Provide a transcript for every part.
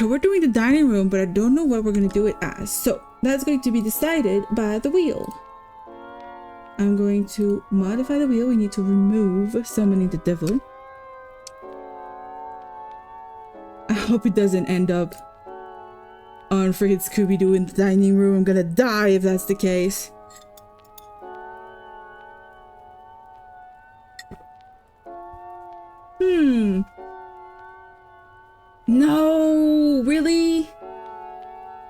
we're doing the dining room, but I don't know what we're going to do it as. So that's going to be decided by the wheel. I'm going to modify the wheel. We need to remove summoning the devil. I hope it doesn't end up on freaking Scooby-Doo in the dining room. I'm gonna die if that's the case. No, really?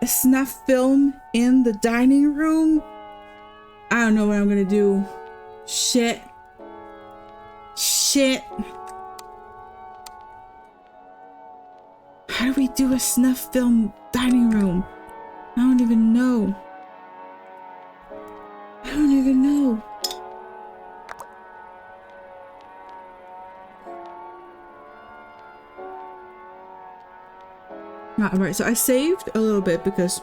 A snuff film in the dining room? I don't know what I'm gonna do. Shit. How do we do a snuff film dining room? I don't even know. Alright, so I saved a little bit because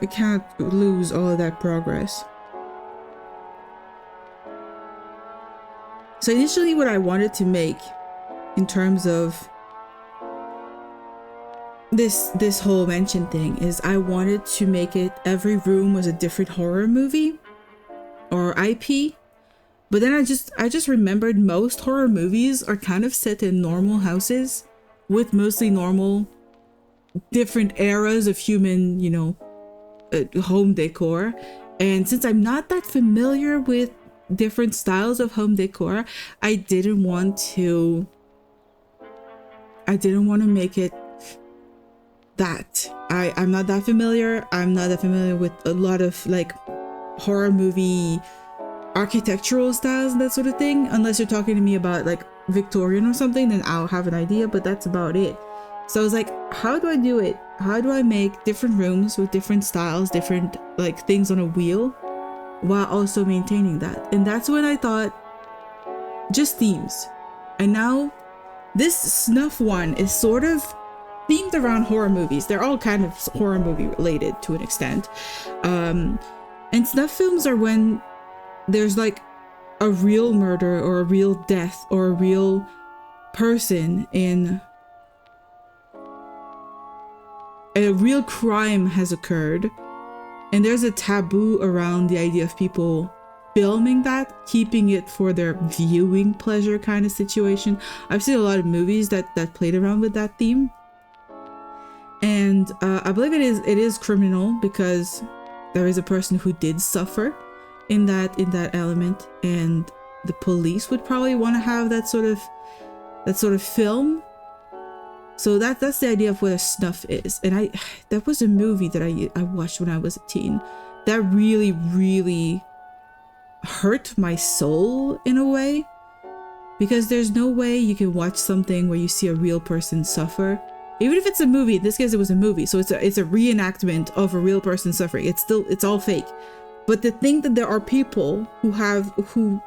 can't lose all of that progress. So initially what I wanted to make in terms of this whole mention thing is I wanted to make it every room was a different horror movie or IP. But then I just remembered most horror movies are kind of set in normal houses with mostly normal different eras of human, you know, home decor. And since I'm not that familiar with different styles of home decor, I didn't want to make it that. I'm not that familiar. I'm not that familiar with a lot of like horror movie architectural styles and that sort of thing. Unless you're talking to me about like Victorian or something, then I'll have an idea, but that's about it. So I was like, how do I do it? How do I make different rooms with different styles, different like things on a wheel, while also maintaining that? And that's when I thought, just themes. And now this snuff one is sort of themed around horror movies. They're all kind of horror movie related to an extent. And snuff films are when there's like a real murder or a real death or a real person in a real crime has occurred, and there's a taboo around the idea of people filming that, keeping it for their viewing pleasure kind of situation. I've seen a lot of movies that played around with that theme, and I believe it is criminal because there is a person who did suffer in that element, and the police would probably want to have that sort of film. So that's the idea of what a snuff is. And that was a movie that I watched when I was a teen that really, really hurt my soul in a way, because there's no way you can watch something where you see a real person suffer, even if it's a movie. In this case it was a movie, so it's a reenactment of a real person suffering. It's all fake. But to think that there are people who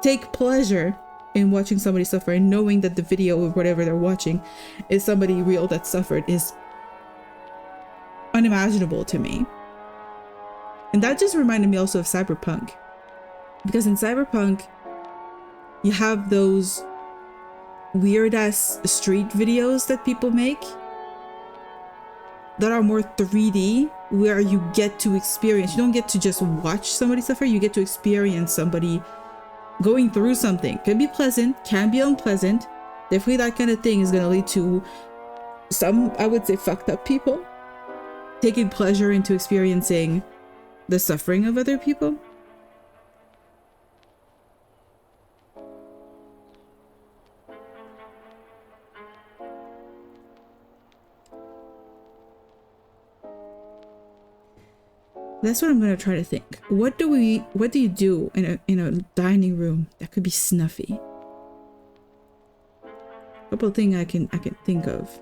take pleasure in watching somebody suffer and knowing that the video or whatever they're watching is somebody real that suffered is unimaginable to me. And that just reminded me also of Cyberpunk, because in Cyberpunk you have those weird ass street videos that people make that are more 3D, where you get to experience, you don't get to just watch somebody suffer, you get to experience somebody going through something. Can be pleasant, can be unpleasant. Definitely that kind of thing is going to lead to some, I would say, fucked up people taking pleasure into experiencing the suffering of other people. That's what I'm gonna try to think. What do you do in a dining room that could be snuffy? A couple of things I can think of.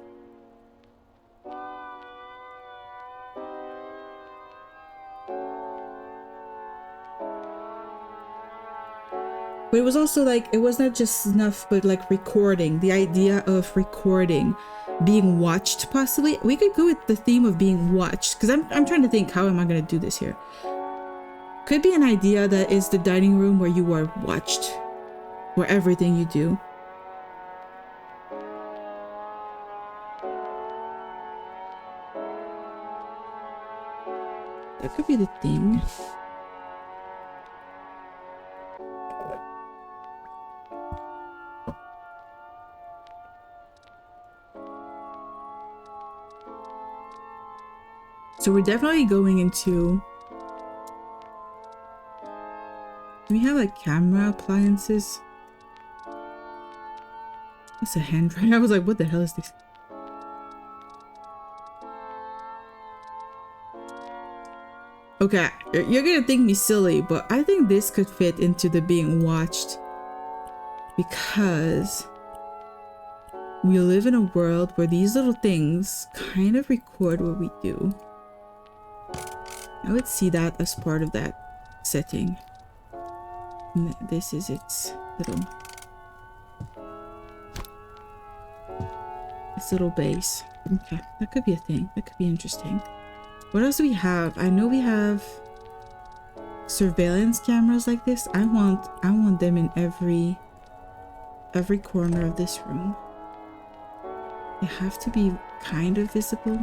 But it was also like, it was not just snuff, but like recording. The idea of recording, being watched possibly. We could go with the theme of being watched, because I'm trying to think, how am I going to do this here? Could be an idea that is the dining room where you are watched, where everything you do. That could be the thing. So we're definitely going into... Do we have like camera appliances? That's a hand dryer. I was like, what the hell is this? Okay, you're gonna think me silly, but I think this could fit into the being watched because we live in a world where these little things kind of record what we do. I would see that as part of that setting. And this is its little base. Okay, that could be a thing. That could be interesting. What else do we have? I know we have surveillance cameras like this. I want them in every corner of this room. They have to be kind of visible.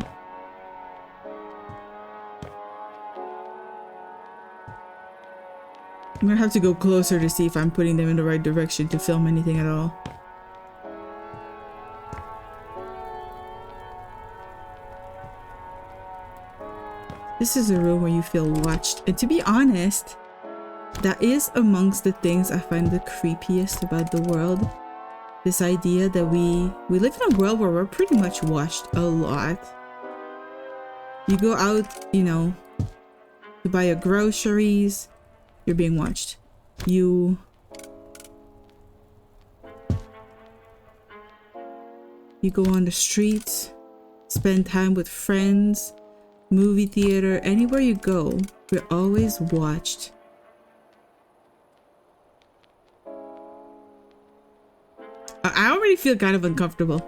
I'm gonna have to go closer to see if I'm putting them in the right direction to film anything at all. This is a room where you feel watched. And to be honest, that is amongst the things I find the creepiest about the world. This idea that we live in a world where we're pretty much watched a lot. You go out, you know, to buy your groceries, you're being watched. You go on the streets, spend time with friends, movie theater, anywhere you go, we're always watched. I already feel kind of uncomfortable.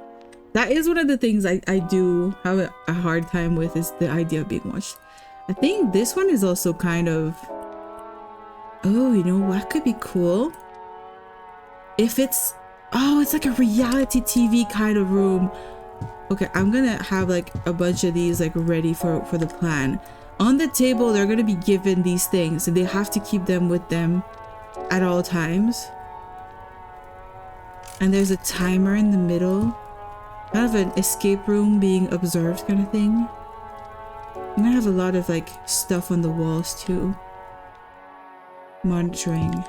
That is one of the things I do have a hard time with, is the idea of being watched. I think this one is also kind of... Oh, you know what could be cool? If it's... Oh, it's like a reality TV kind of room. Okay, I'm gonna have like a bunch of these like ready for the plan. On the table, they're gonna be given these things and they have to keep them with them at all times. And there's a timer in the middle. Kind of an escape room being observed kind of thing. I'm gonna have a lot of like stuff on the walls too. Monitoring.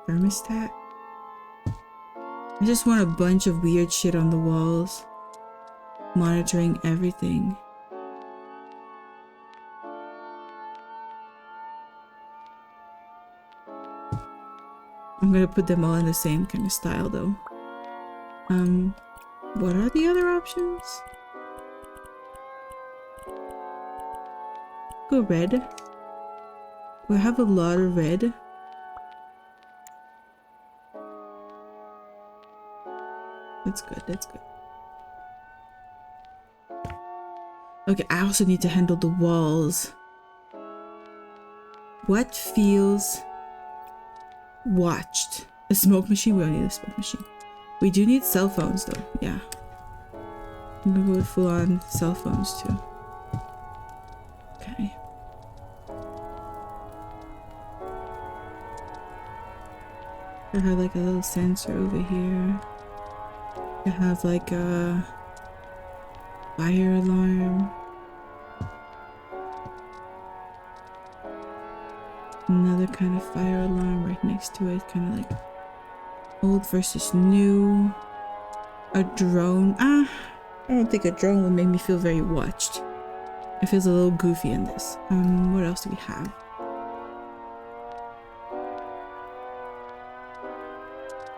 Thermostat. I just want a bunch of weird shit on the walls. Monitoring everything. I'm gonna put them all in the same kind of style though. What are the other options? Go red. We have a lot of red. That's good, that's good. Okay, I also need to handle the walls. What feels watched? A smoke machine? We don't need a smoke machine. We do need cell phones though, yeah. I'm gonna go with full on cell phones too. Okay. I have like a little sensor over here. I have like a fire alarm. Another kind of fire alarm right next to it, kind of like old versus new. A drone. I don't think a drone would make me feel very watched. It feels a little goofy in this. What else do we have?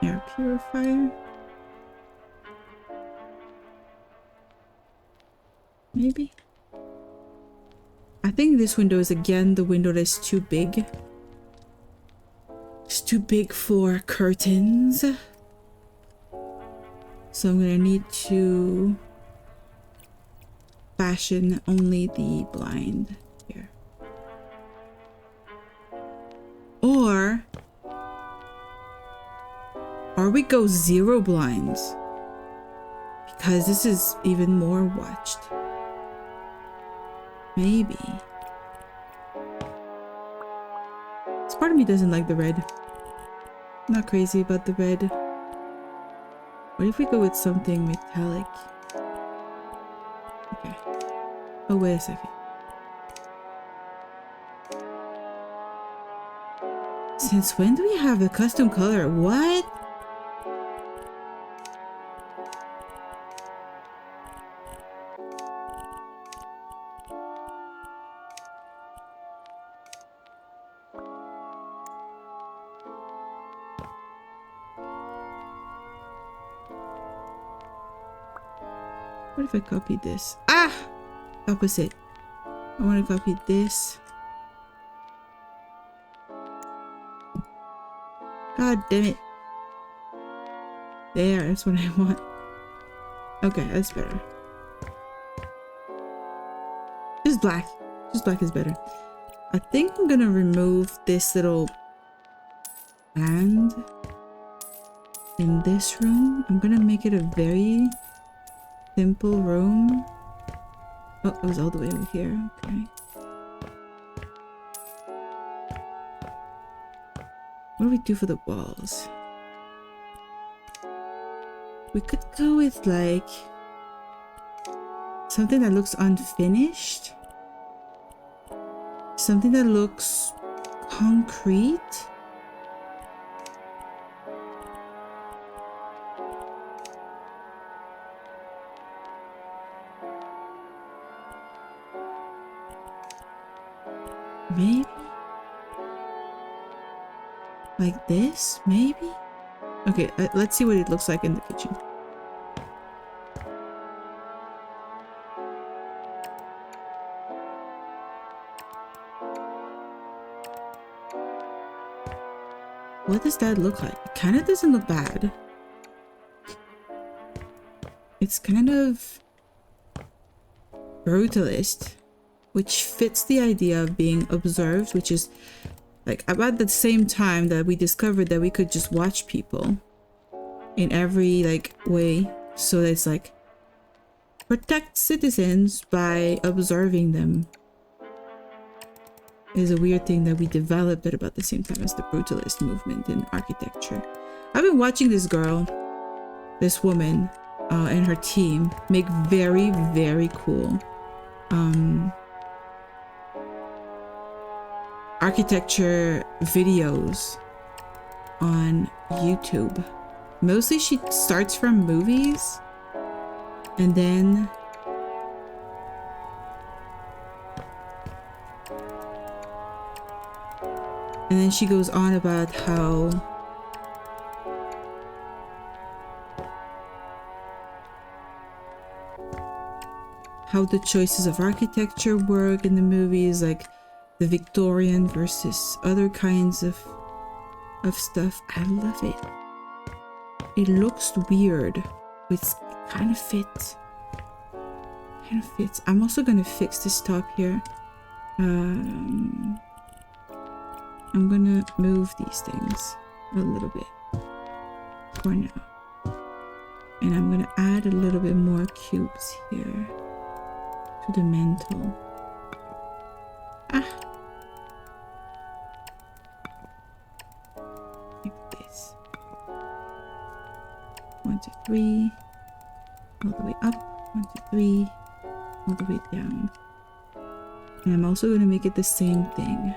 Air purifier. Maybe. I think this window is again the window that's too big. It's too big for curtains. So I'm gonna need to fashion only the blind here. Or we go 0 blinds. because this is even more watched. Maybe. This part of me doesn't like the red. Not crazy about the red. What if we go with something metallic? Okay. Oh, wait a second. Since when do we have a custom color? What? What if I copy this? Ah! Opposite. I want to copy this. God damn it. There, that's what I want. Okay, that's better. Just black. Just black is better. I think I'm gonna remove this little band in this room. I'm gonna make it a very simple room. Oh, it was all the way over here. Okay. What do we do for the walls? We could go with like something that looks unfinished. Something that looks concrete. Maybe like this, maybe. Okay, let's see what it looks like in the kitchen. What does that look like? It kind of doesn't look bad. It's kind of brutalist, which fits the idea of being observed, which is like about the same time that we discovered that we could just watch people in every like way. So it's like protect citizens by observing them is a weird thing that we developed at about the same time as the brutalist movement in architecture. I've been watching this girl, this woman, and her team make very, very cool architecture videos on YouTube. Mostly she starts from movies and then she goes on about how the choices of architecture work in the movies, like the Victorian versus other kinds of stuff. I love it. It looks weird, but it kind of fits. Kind of fits. I'm also gonna fix this top here. I'm gonna move these things a little bit for now. And I'm gonna add a little bit more cubes here to the mantle. Like this. 1, 2, 3. All the way up. 1, 2, 3. All the way down. And I'm also gonna make it the same thing.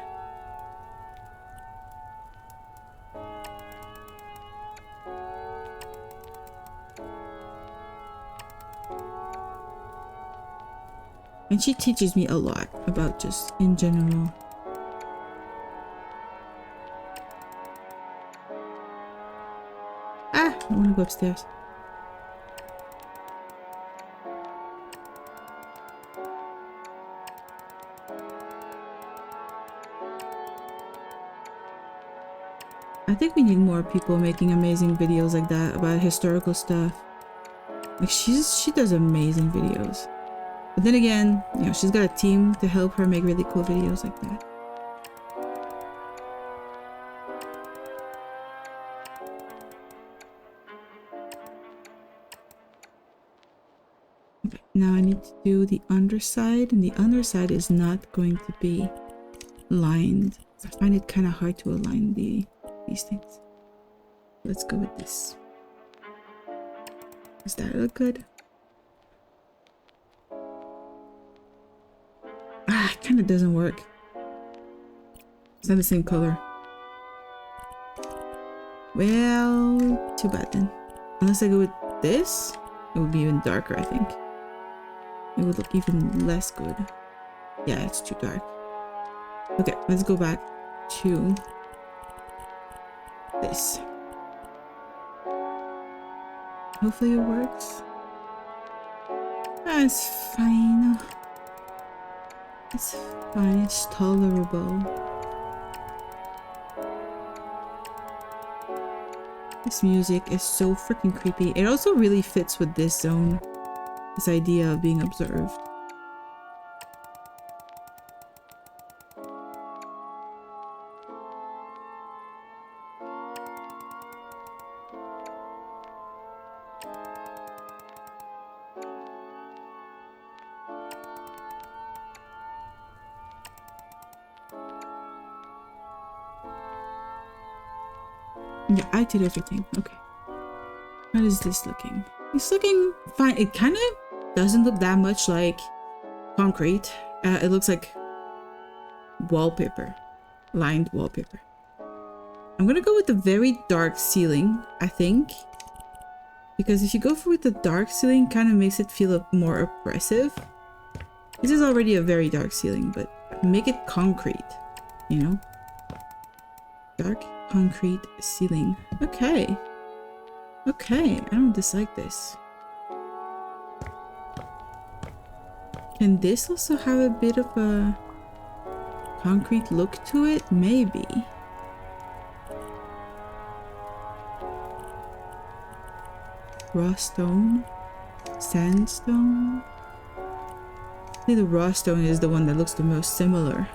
And she teaches me a lot about just in general. I want to go upstairs. I think we need more people making amazing videos like that about historical stuff. Like she does amazing videos. But then again, you know, she's got a team to help her make really cool videos like that. Okay, now I need to do the underside, and the underside is not going to be lined. I find it kind of hard to align these things. Let's go with this. Does that look good? Ah, it kind of doesn't work. It's not the same color. Well, too bad then. Unless I go with this, it would be even darker, I think. It would look even less good. Yeah, it's too dark. Okay, let's go back to this. Hopefully it works. That's fine. It's fine, it's tolerable. This music is so freaking creepy. It also really fits with this zone. This idea of being observed. Yeah, I did everything. Okay. How is this looking? It's looking fine. It kind of doesn't look that much like concrete. It looks like wallpaper. Lined wallpaper. I'm gonna go with the very dark ceiling, I think. Because if you go with the dark ceiling, kind of makes it feel more oppressive. This is already a very dark ceiling, but make it concrete, you know? Dark concrete ceiling. Okay. Okay, I don't dislike this. Can this also have a bit of a concrete look to it? Maybe. Raw stone? Sandstone? I think the raw stone is the one that looks the most similar.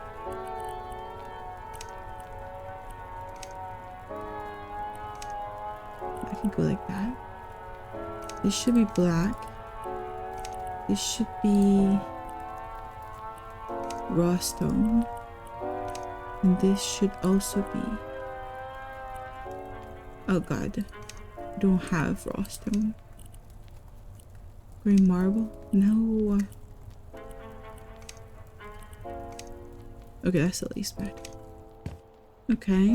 I can go like that. This should be black. This should be raw stone. And this should also be... Oh god. I don't have raw stone. Gray marble? No. Okay, that's the least bad. Okay.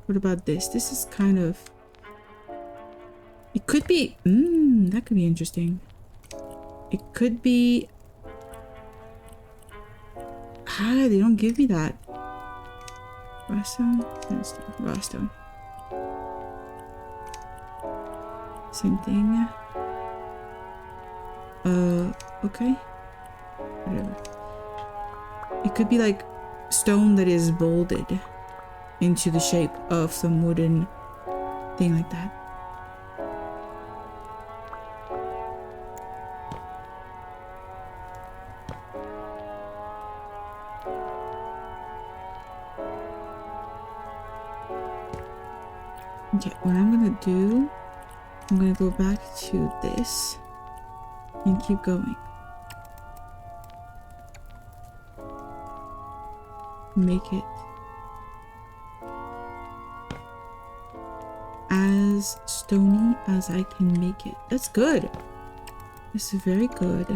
What about this? This is kind of... It could be... that could be interesting. It could be... Ah, they don't give me that. Raw stone? Sandstone. Raw stone. Same thing. Okay. Whatever. It could be like stone that is molded into the shape of some wooden thing like that. Okay, what I'm gonna do, I'm gonna go back to this and keep going. Make it as stony as I can make it. That's good. This is very good.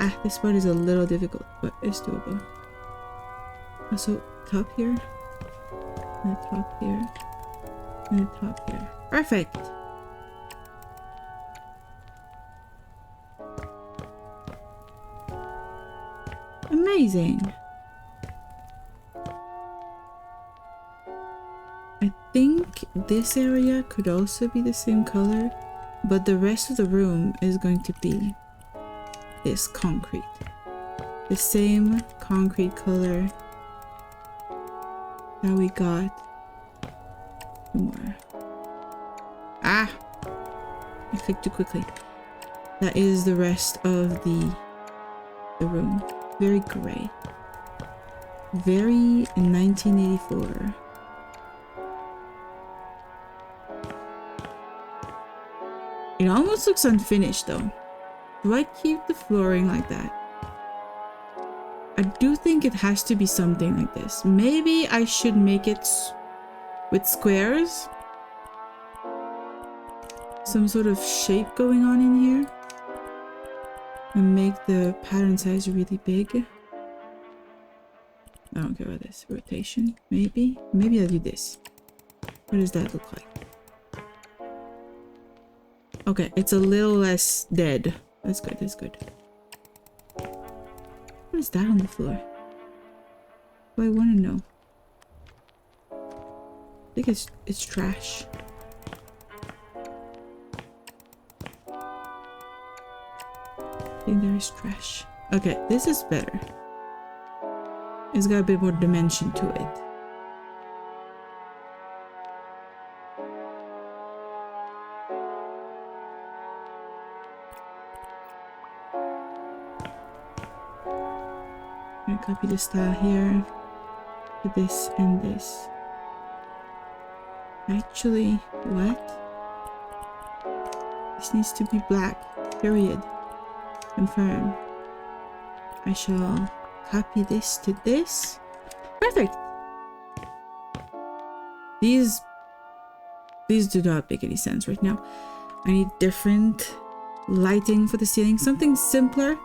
Ah, this part is a little difficult, but it's doable. Also, top here, and the top here, and the top here. Perfect! Amazing! I think this area could also be the same color, but the rest of the room is going to be this concrete. The same concrete color that we got. More. Ah! I clicked too quickly. That is the rest of the room. Very gray. Very 1984. It almost looks unfinished though. Do I keep the flooring like that? I do think it has to be something like this. Maybe I should make it with squares. Some sort of shape going on in here. And make the pattern size really big. I don't care about this. Rotation, maybe? Maybe I'll do this. What does that look like? Okay, it's a little less dead. That's good, that's good. What is that on the floor? Do I want to know? I think it's trash. I think there is trash. Okay, this is better. It's got a bit more dimension to it. I'm gonna copy the style here for this and this. Actually, what? This needs to be black, period. Confirm. I shall copy this to this. Perfect. These do not make any sense right now. I need different lighting for the ceiling. Something simpler.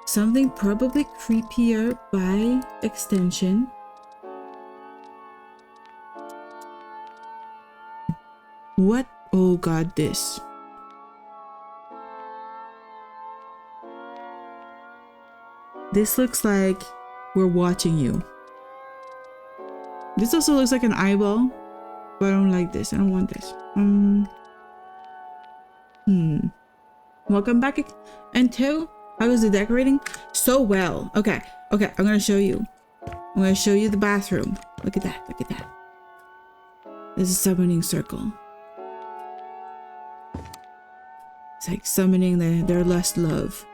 Something probably creepier by extension. What? Oh god, this. This looks like we're watching you. This also looks like an eyeball, but I don't like this. I don't want this. Welcome back. And two, how was the decorating? So well. Okay, I'm gonna show you. I'm gonna show you the bathroom. Look at that, look at that. There's a summoning circle. It's like summoning their lust love.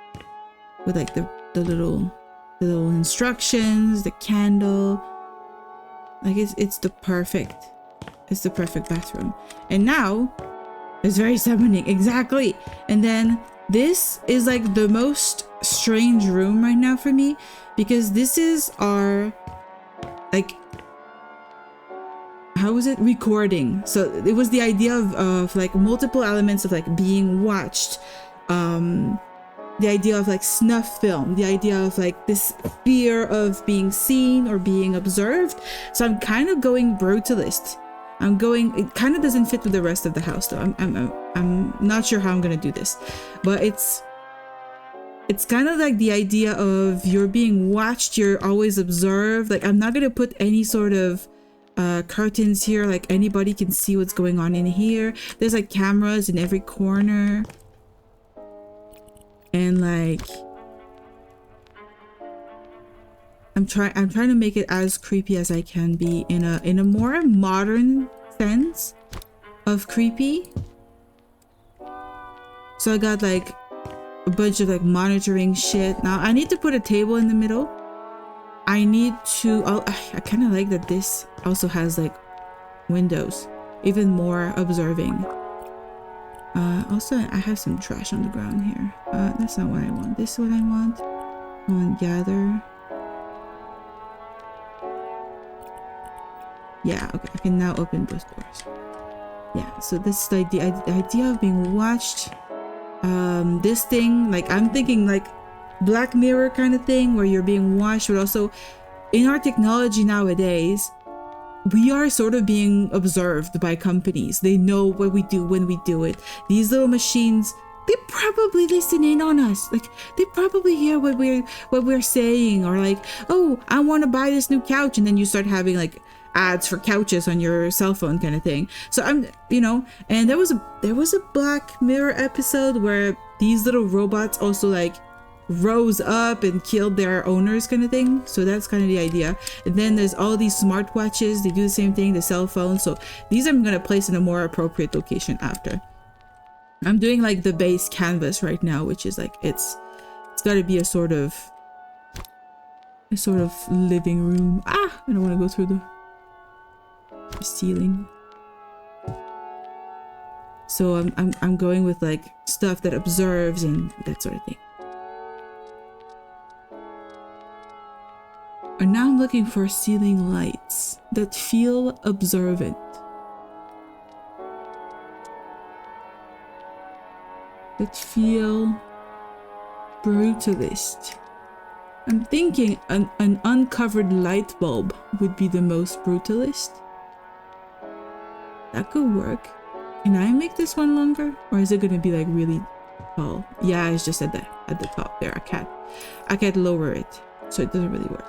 With like the little instructions, the candle. Like it's the perfect bathroom. And now it's very summoning, exactly. And then this is like the most strange room right now for me, because this is our like, how was it, recording. So it was the idea of like multiple elements of like being watched, the idea of like snuff film, the idea of like this fear of being seen or being observed. So I'm kind of going brutalist. It kind of doesn't fit with the rest of the house though. I'm not sure how I'm gonna do this, but it's kind of like the idea of you're being watched, you're always observed. Like I'm not gonna put any sort of curtains here, like anybody can see what's going on in here. There's like cameras in every corner. And like I'm trying to make it as creepy as I can be in a more modern sense of creepy. So I got like a bunch of like monitoring shit. Now I need to put a table in the middle. I need to I kind of like that this also has like windows, even more observing. Also, I have some trash on the ground here. That's not what I want. This is what I want. I want gather. Yeah, okay. I can now open both doors. Yeah, so this is like the idea of being watched. This thing, like I'm thinking like Black Mirror kind of thing where you're being watched, but also in our technology nowadays, we are sort of being observed by companies. They know what we do when we do it. These little machines, they probably listen in on us. Like they probably hear what we're saying, or like, oh, I want to buy this new couch, and then you start having like ads for couches on your cell phone kind of thing. So I'm, and there was a Black Mirror episode where these little robots also like rose up and killed their owners kind of thing. So that's kind of the idea. And then there's all these smartwatches, they do the same thing, the cell phone. So these I'm gonna place in a more appropriate location after. I'm doing like the base canvas right now, which is like it's got to be a sort of living room. I don't want to go through the ceiling. So I'm going with like stuff that observes and that sort of thing. And now I'm looking for ceiling lights that feel observant. That feel brutalist. I'm thinking an uncovered light bulb would be the most brutalist. That could work. Can I make this one longer? Or is it gonna be like really tall? Yeah, it's just at the top there. I can't lower it. So it doesn't really work.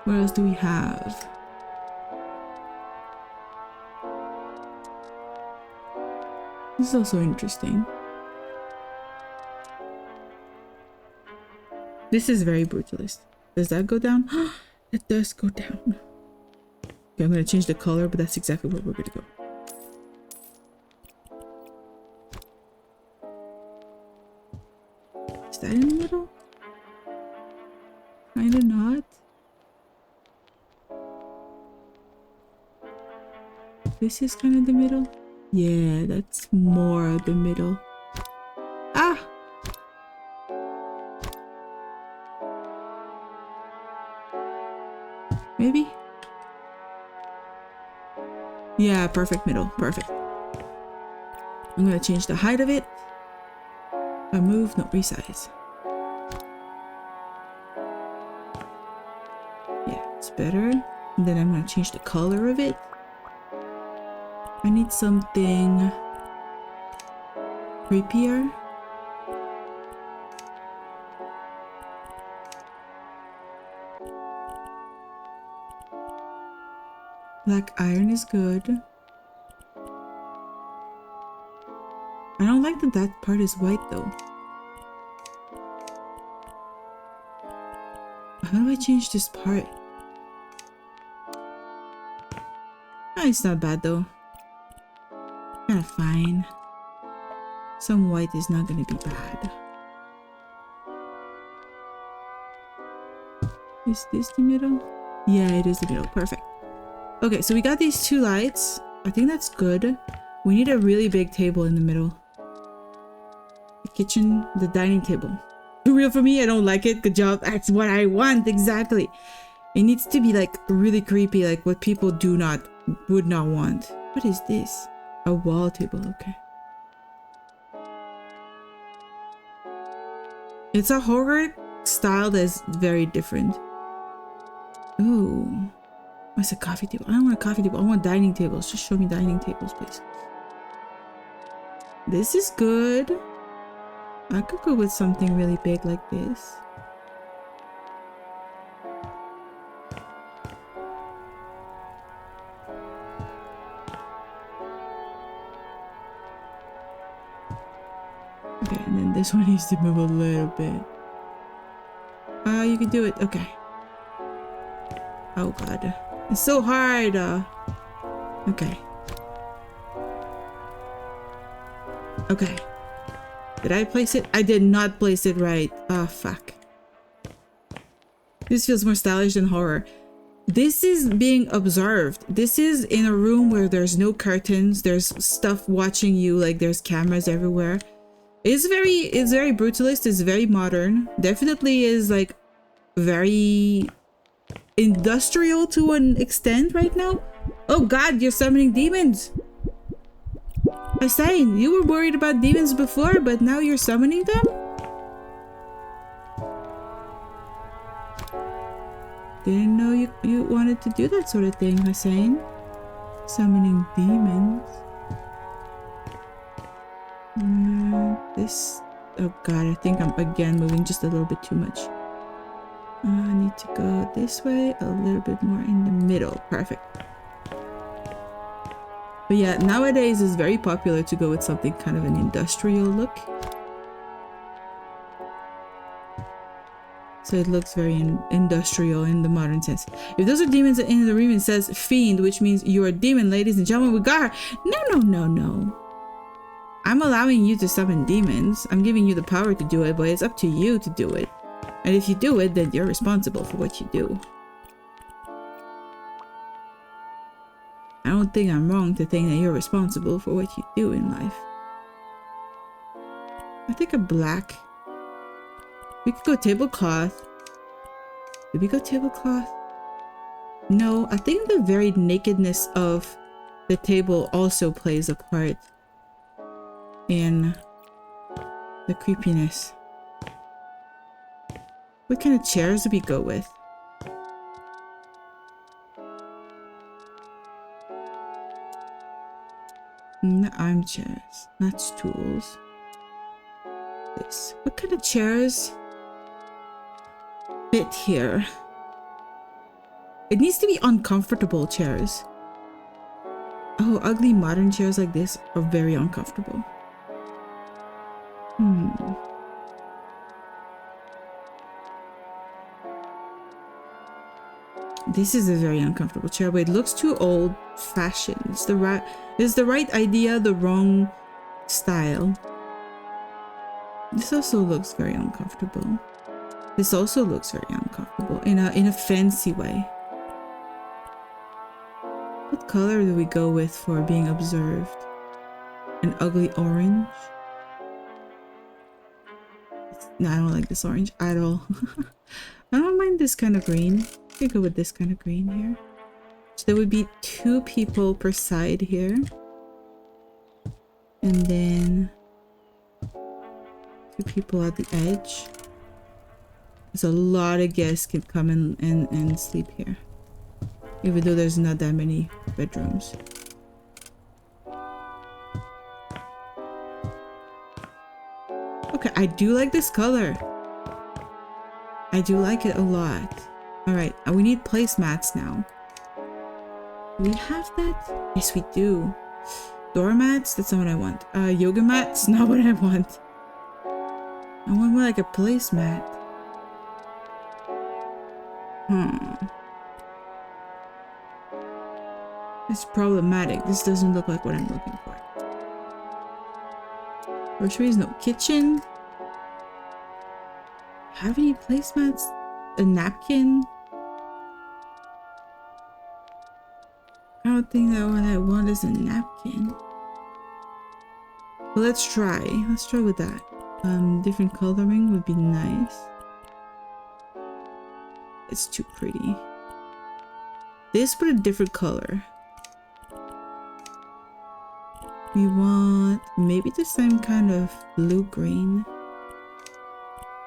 What else do we have? This is also interesting. This is very brutalist. Does that go down? It does go down. Okay, I'm gonna change the color, but that's exactly where we're gonna go. Is that in the middle? Kinda not. This is kind of the middle. Yeah, that's more the middle. Ah! Maybe? Yeah, perfect middle. Perfect. I'm gonna change the height of it. Move, no, resize. Yeah, it's better. And then I'm gonna change the color of it. I need something creepier. Black iron is good. I don't like that that part is white though. How do I change this part? Oh, it's not bad though. Kinda fine. Some white is not gonna be bad. Is this the middle? Yeah, it is the middle. Perfect. Okay, so we got these two lights. I think that's good. We need a really big table in the middle. The kitchen, the dining table. Too real for me, I don't like it. Good job. That's what I want, exactly. It needs to be like really creepy, like what people would not want. What is this? A wall table, okay. It's a horror style that's very different. Ooh. What's a coffee table? I don't want a coffee table. I want dining tables. Just show me dining tables, please. This is good. I could go with something really big like this. Okay, and then this one needs to move a little bit. You can do it. Okay. Oh god. It's so hard. Okay. Okay. Did I place it? I did not place it right. Oh, fuck. This feels more stylish than horror. This is being observed. This is in a room where there's no curtains. There's stuff watching you, like there's cameras everywhere. It's very brutalist. It's very modern. Definitely is like very industrial to an extent right now. Oh god, you're summoning demons. I was saying, you were worried about demons before, but now you're summoning them? Didn't know you wanted to do that sort of thing, Hussein. Summoning demons. This... Oh god, I think I'm again moving just a little bit too much. I need to go this way, a little bit more in the middle. Perfect. But yeah, nowadays it's very popular to go with something kind of an industrial look. So it looks very industrial in the modern sense. If those are demons in the room, it says fiend, which means you're a demon, ladies and gentlemen. We got her. No. I'm allowing you to summon demons. I'm giving you the power to do it, but it's up to you to do it. And if you do it, then you're responsible for what you do. I don't think I'm wrong to think that you're responsible for what you do in life. think a black. We could go tablecloth. Did we go tablecloth? No, I think the very nakedness of the table also plays a part in the creepiness. What kind of chairs do we go with? Armchairs, not stools. This. What kind of chairs fit here? It needs to be uncomfortable chairs. Oh, ugly modern chairs like this are very uncomfortable. This is a very uncomfortable chair, but it looks too old-fashioned. It's the right idea, the wrong style. This also looks very uncomfortable. This also looks very uncomfortable in a fancy way. What color do we go with for being observed? An ugly orange? No, I don't like this orange at all. I don't mind this kind of green. I could go with this kind of green here. So there would be 2 people per side here. And then 2 people at the edge. There's a lot of guests can come in and sleep here. Even though there's not that many bedrooms. Okay, I do like this color. I do like it a lot. Alright, we need placemats now. Do we have that? Yes, we do. Doormats? That's not what I want. Yoga mats? Not what I want. I want more like a placemat. It's problematic. This doesn't look like what I'm looking for. Groceries? No. Kitchen? Have any placemats? A napkin? I don't think that what I want is a napkin. But let's try. Let's try with that. Different coloring would be nice. It's too pretty. This, but a different color. We want maybe the same kind of blue-green.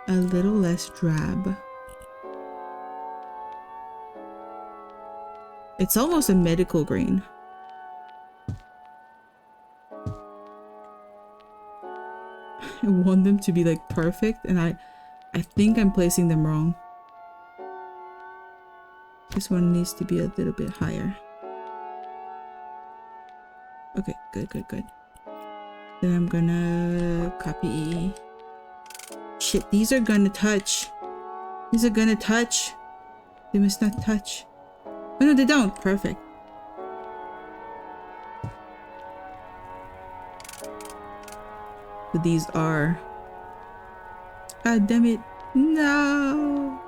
A little less drab. It's almost a medical green. I want them to be like perfect, and I think I'm placing them wrong. This one needs to be a little bit higher. Okay, good. Then I'm gonna copy. Shit, these are gonna touch. These are gonna touch. They must not touch. Oh no, they don't. Perfect. But these are... God damn it. No!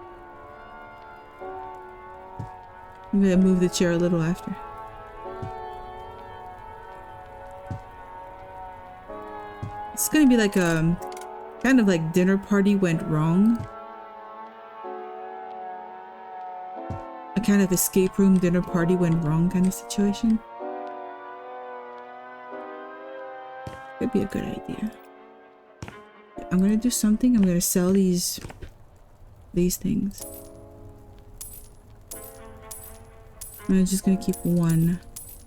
I'm gonna move the chair a little after. It's gonna be like a kind of like dinner party went wrong. A kind of escape room dinner party went wrong kind of situation. Could be a good idea. I'm gonna do something. I'm gonna sell these things. I'm just gonna keep one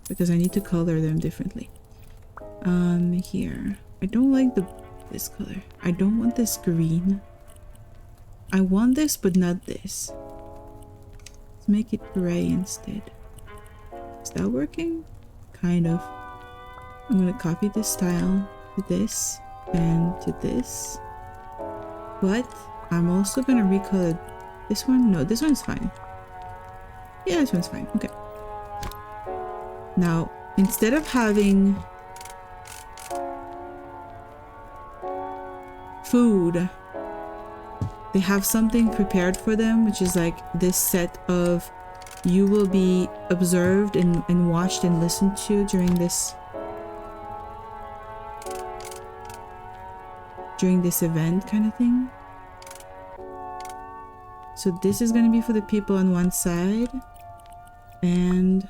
because I need to color them differently. Here. I don't like this color. I don't want this green. I want this, but not this. Let's make it gray instead. Is that working? Kind of. I'm gonna copy this style to this and to this. But I'm also gonna recolor this one. No, this one's fine. Yeah, this one's fine. Okay. Now, instead of having food, they have something prepared for them, which is like this set of you will be observed and watched and listened to during this during this event kind of thing. So this is going to be for the people on one side, and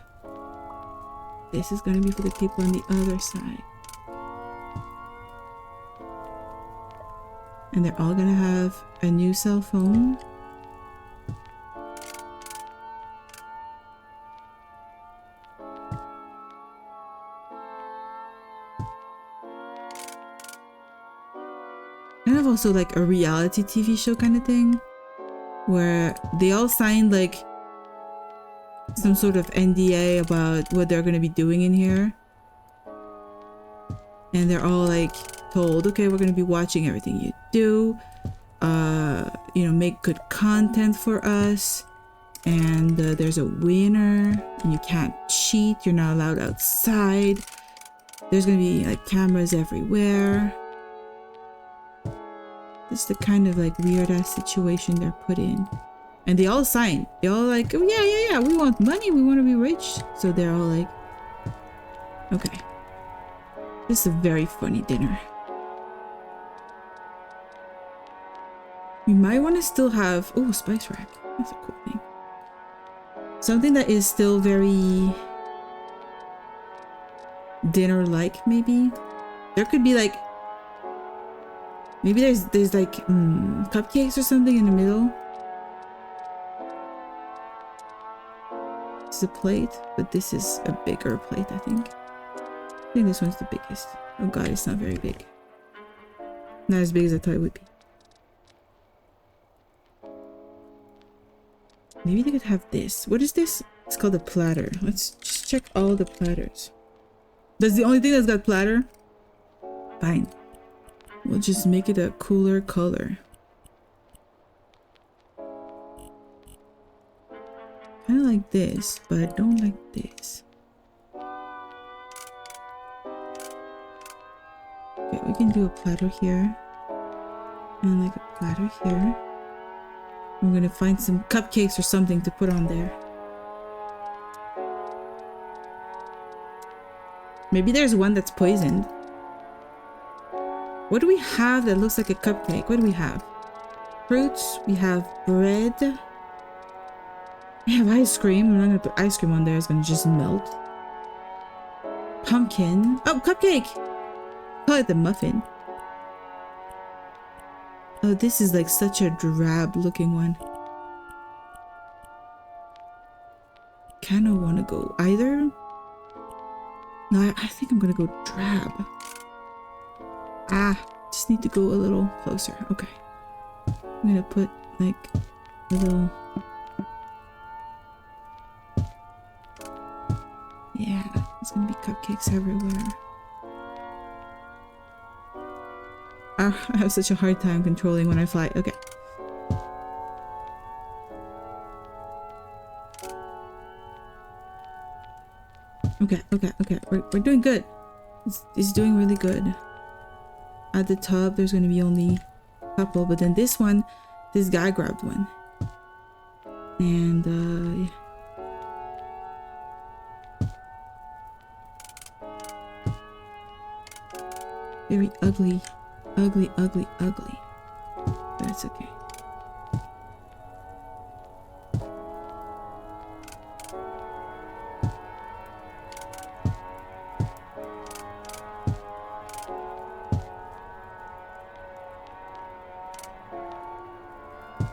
this is going to be for the people on the other side. And they're all going to have a new cell phone. Kind of also like a reality TV show kind of thing, where they all signed like some sort of NDA about what they're going to be doing in here. And they're all like told, okay, we're going to be watching everything you do. You know, make good content for us. And there's a winner, and you can't cheat. You're not allowed outside. There's going to be like cameras everywhere. This is the kind of like weird ass situation they're put in. And they all sign. They all like, oh yeah, we want money, we want to be rich. So they're all like, okay. This is a very funny dinner. We might want to still have, oh, spice rack. That's a cool thing. Something that is still very dinner-like, maybe. There could be like, maybe there's like cupcakes or something in the middle. This is a plate, but this is a bigger plate, I think. I think this one's the biggest. Oh god, it's not very big. Not as big as I thought it would be. Maybe they could have this. What is this? It's called a platter. Let's just check all the platters. That's the only thing that's got platter? Fine. We'll just make it a cooler color. Kind of like this, but I don't like this. Okay, we can do a platter here. And like a platter here. I'm gonna find some cupcakes or something to put on there. Maybe there's one that's poisoned. What do we have that looks like a cupcake? What do we have? Fruits. We have bread. We have ice cream. I'm not gonna put ice cream on there. It's gonna just melt. Pumpkin. Oh, cupcake! Call it the muffin. Oh, this is like such a drab looking one. Kinda wanna go either. No, I think I'm gonna go drab. Ah, just need to go a little closer. Okay. I'm gonna put like a little. Yeah, there's gonna be cupcakes everywhere. Ah, I have such a hard time controlling when I fly. Okay. Okay. We're doing good. It's doing really good. At the top, there's gonna be only a couple, but then this one, this guy grabbed one. And, yeah. Very ugly. Ugly. But it's okay.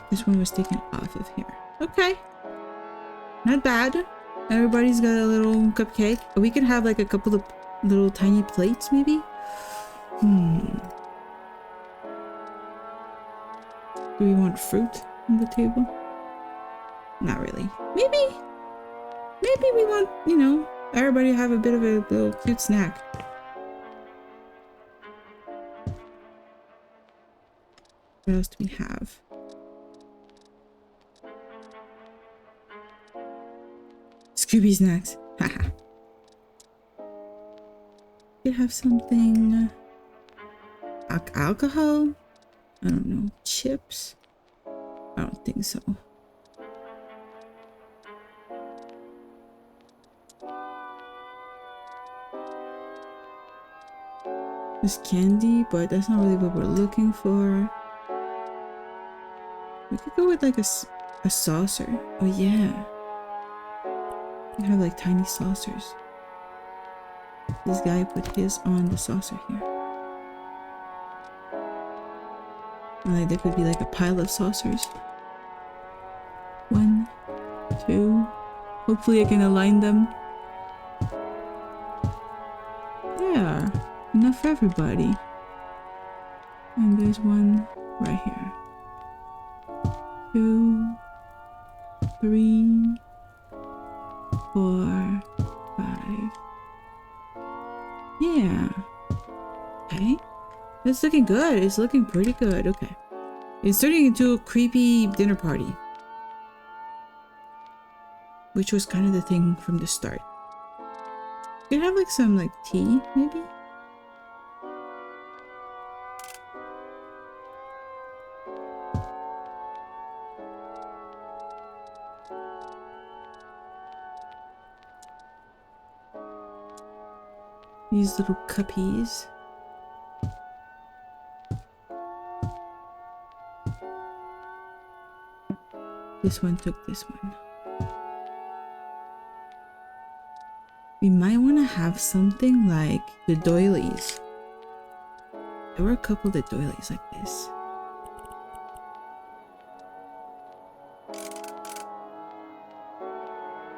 This one was taken off of here. Okay. Not bad. Everybody's got a little cupcake. We can have like a couple of little tiny plates maybe. Do we want fruit on the table? Not really. Maybe we want, you know, everybody to have a bit of a little cute snack. What else do we have? Scooby snacks. Haha. You have something. Alcohol? I don't know. Chips? I don't think so. There's candy, but that's not really what we're looking for. We could go with like a saucer. Oh yeah. We have like tiny saucers. This guy put his on the saucer here. And like there could be like a pile of saucers. 1, 2. Hopefully I can align them. There. Enough for everybody. And there's one right here. 2, 3, 4, 5. Yeah. Okay. It's looking good. It's looking pretty good. Okay. It's turning into a creepy dinner party. Which was kind of the thing from the start. You could have like some like tea, maybe? These little cuppies. This one took this one. We might want to have something like the doilies. There were a couple of the doilies like this.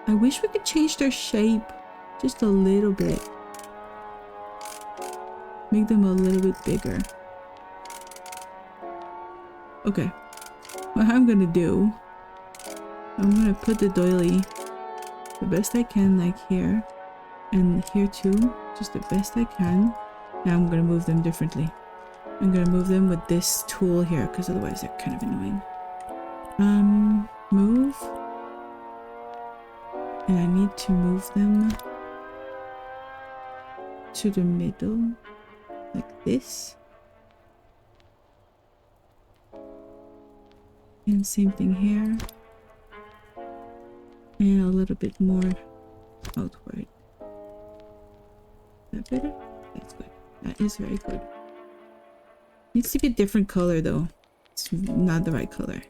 I wish we could change their shape just a little bit. Make them a little bit bigger. Okay. What I'm gonna do, I'm gonna put the doily the best I can, like here. And here too, just the best I can. Now I'm gonna move them differently. I'm gonna move them with this tool here, because otherwise they're kind of annoying. Move. And I need to move them to the middle, like this. And same thing here. And a little bit more outward. Is that better? That's good. That is very good. Needs to be a different color though. It's not the right color.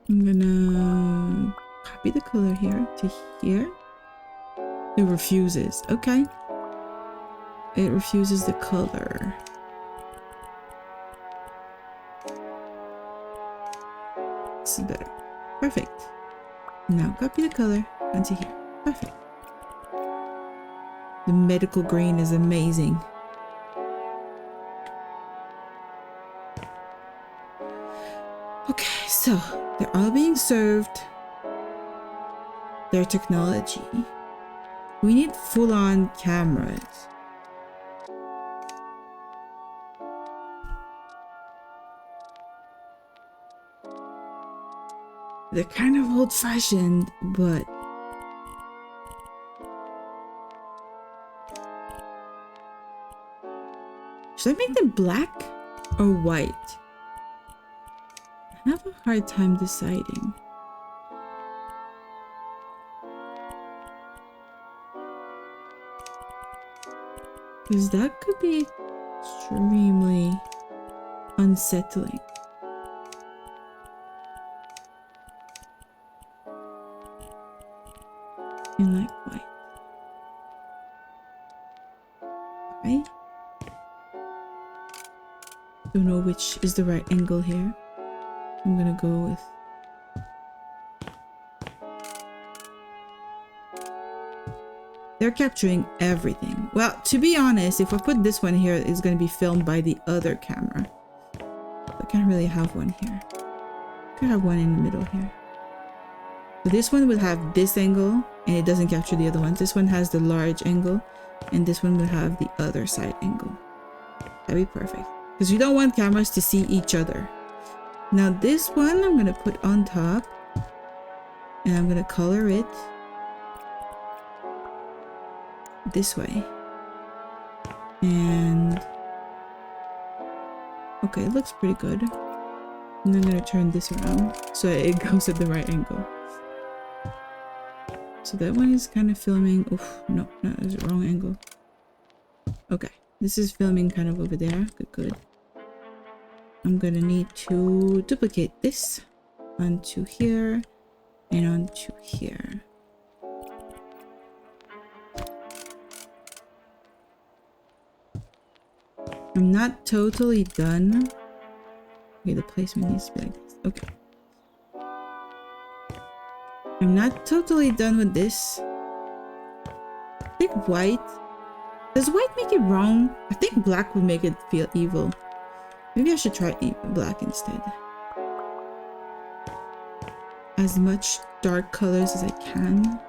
I'm gonna copy the color here to here. It refuses. Okay. It refuses the color. This is better. Perfect. Now copy the color onto here. Perfect. The medical green is amazing. Okay, so they're all being served their technology. We need full-on cameras. They're kind of old-fashioned, but should I make them black or white? I have a hard time deciding. Because that could be extremely unsettling. And like white. Right? Don't know which is the right angle here. I'm gonna go with they're capturing everything. Well, to be honest, if I put this one here, it's gonna be filmed by the other camera. I can't really have one here. I could have one in the middle here. So this one would have this angle and it doesn't capture the other ones. This one has the large angle and this one would have the other side angle. That'd be perfect. Because we don't want cameras to see each other. Now this one I'm gonna put on top and I'm gonna color it this way. And okay, it looks pretty good. And I'm gonna turn this around so it goes at the right angle. So that one is kind of filming. Oof, no, that's the wrong angle. Okay, this is filming kind of over there. Good. I'm gonna need to duplicate this onto here and onto here. I'm not totally done. Okay, the placement needs to be like this. Okay. I'm not totally done with this. I think white. Does white make it wrong? I think black would make it feel evil. Maybe I should try black instead. As much dark colors as I can.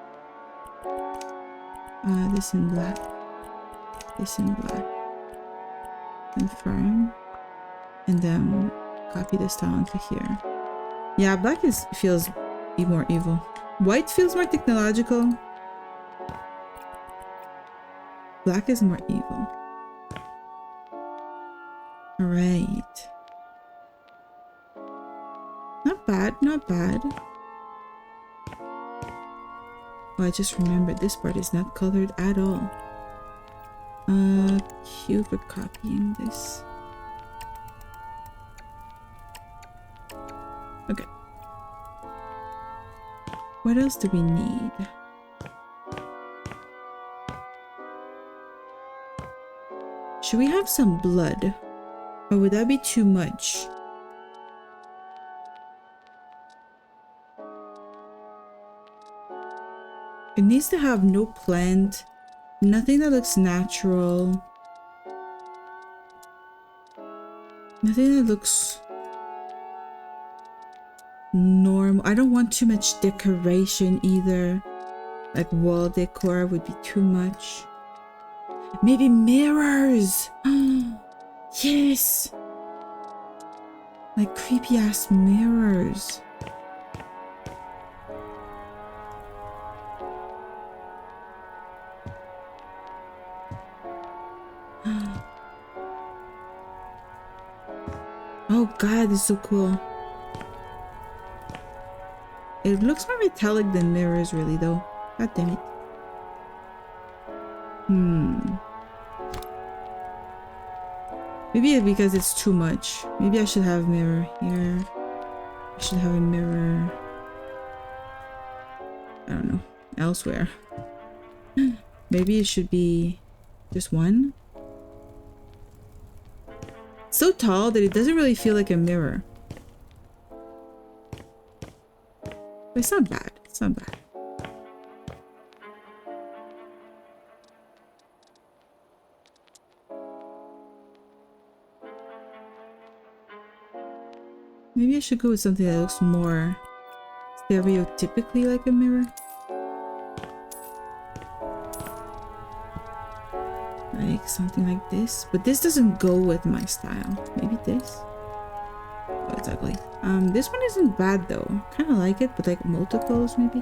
This in black. This in black. Confirm. And then copy this down to here. Yeah, black feels more evil. White feels more technological. Black is more evil. Alright. Not bad, not bad. Oh, I just remembered this part is not colored at all. Q for copying this. Okay. What else do we need? Should we have some blood? Or would that be too much? It needs to have no plant, nothing that looks natural, nothing that looks normal. I don't want too much decoration either. Like wall decor would be too much. Maybe mirrors. Yes, like creepy ass mirrors. Oh god, this is so cool. It looks more metallic than mirrors really though. God damn it. Maybe it's because it's too much. Maybe I should have a mirror here. I should have a mirror, I don't know, elsewhere. Maybe it should be just one. It's so tall that it doesn't really feel like a mirror. But it's not bad. It's not bad. Maybe I should go with something that looks more stereotypically like a mirror. Like something like this. But this doesn't go with my style. Maybe this. Oh, it's ugly. This one isn't bad though. Kind of like it, but like multiples maybe.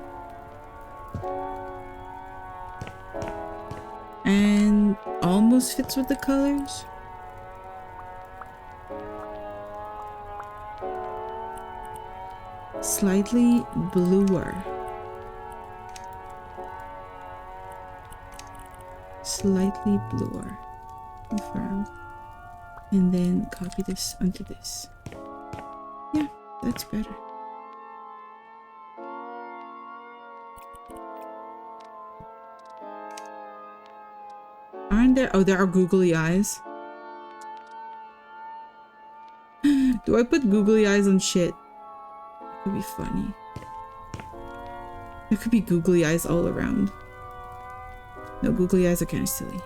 And almost fits with the colors. Slightly bluer. Slightly bluer. Confirm. And then copy this onto this. Yeah, that's better. Aren't there? Oh, there are googly eyes. Do I put googly eyes on shit? That could be funny. There could be googly eyes all around. No, googly eyes are kind of silly.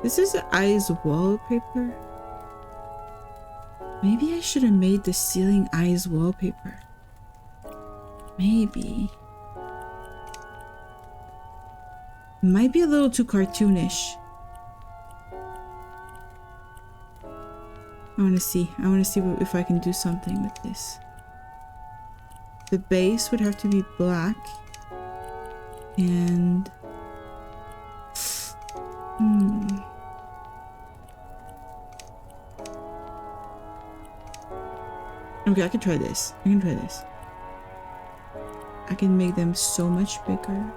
This is eyes wallpaper. Maybe I should have made the ceiling eyes wallpaper. Maybe. Might be a little too cartoonish. I want to see if I can do something with this. The base would have to be black. And... Okay, I can try this. I can make them so much bigger.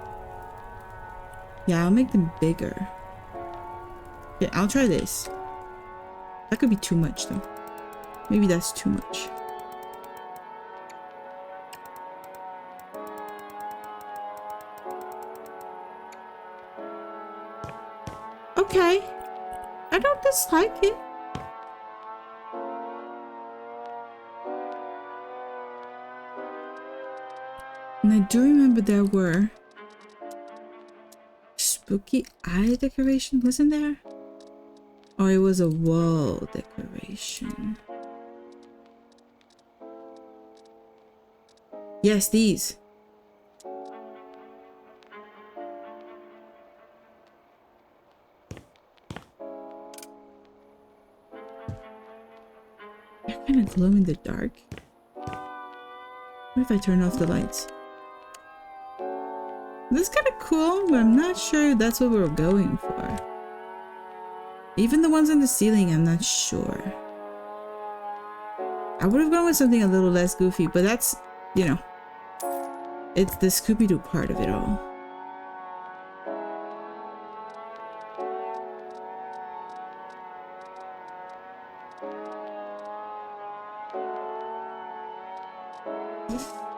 Yeah, I'll make them bigger. Okay, I'll try this. That could be too much though. Maybe that's too much. Okay. I don't dislike it. And I do remember there were spooky eye decoration, wasn't there? Or it was a wall decoration. Yes, these. They're kind of glow in the dark. What if I turn off the lights? This is kind of cool, but I'm not sure that's what we're going for. Even the ones on the ceiling, I'm not sure. I would have gone with something a little less goofy, but that's, you know, it's the Scooby-Doo part of it all.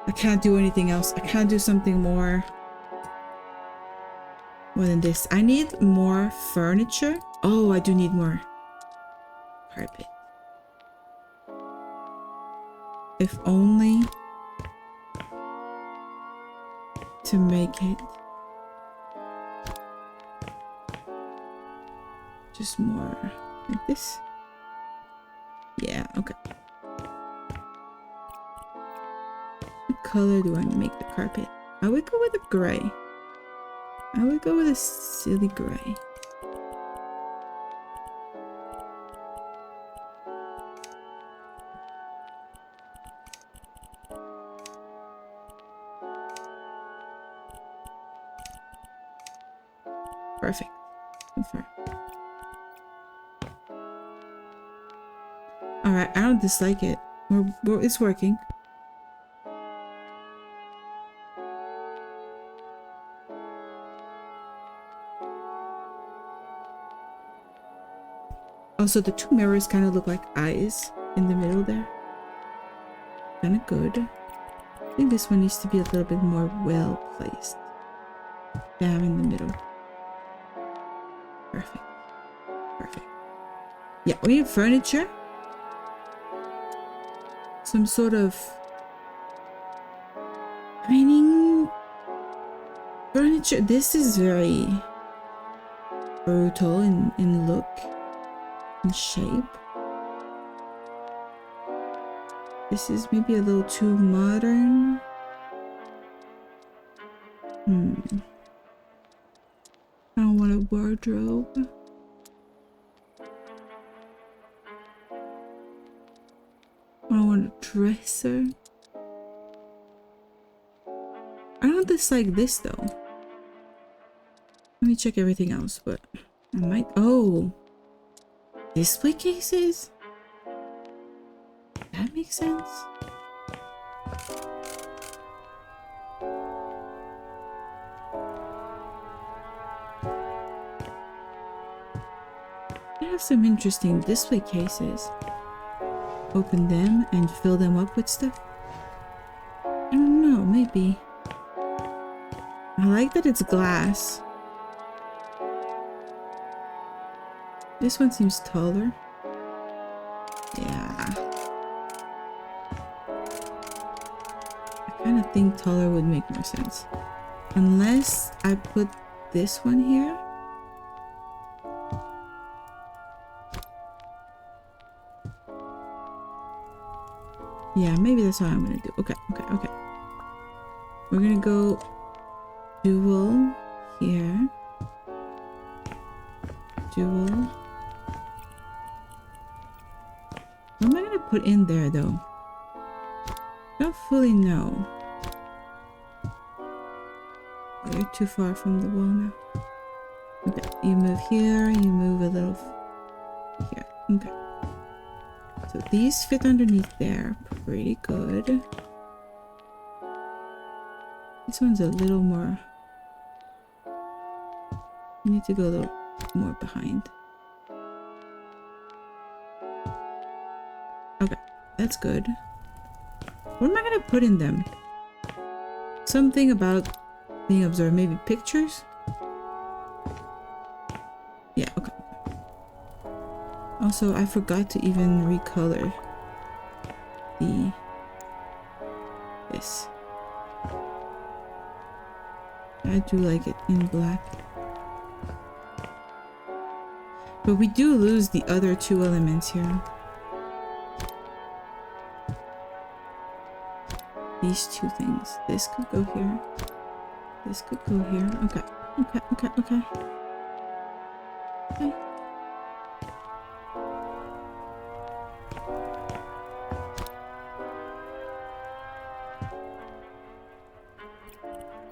I can't do anything else. I can't do something more than this. I need more furniture. Oh, I do need more carpet. If only to make it just more like this. Yeah, okay. What color do I make the carpet? I would go with a gray. I would go with a silly gray. Perfect. Confirm. Alright, I don't dislike it. It's working. Also, the two mirrors kind of look like eyes in the middle there. Kind of good. I think this one needs to be a little bit more well placed. Down in the middle. Perfect. Perfect. Yeah, we need furniture. Some sort of dining furniture. This is very brutal in look and shape. This is maybe a little too modern. I don't want a wardrobe. I don't want a dresser. I don't dislike this though. Let me check everything else, but I might. Oh, display cases? That makes sense. I have some interesting display cases. Open them and fill them up with stuff. I don't know, maybe. I like that it's glass. This one seems taller. Yeah. I kind of think taller would make more sense. Unless I put this one here. Yeah, maybe that's what I'm gonna do. Okay. We're gonna go dual here. Dual. What am I gonna put in there though? I don't fully know. You're too far from the wall now. Okay, you move here, you move a little here. Okay. So these fit underneath there pretty good. This one's a little more You need to go a little more behind. Okay, that's good. What am I gonna put in them? Something about being observed. Maybe pictures? Yeah, okay. Also, I forgot to even recolor this. I do like it in black. But we do lose the other two elements here. These two things. This could go here. This could go here. Okay. Okay, okay, okay. Okay.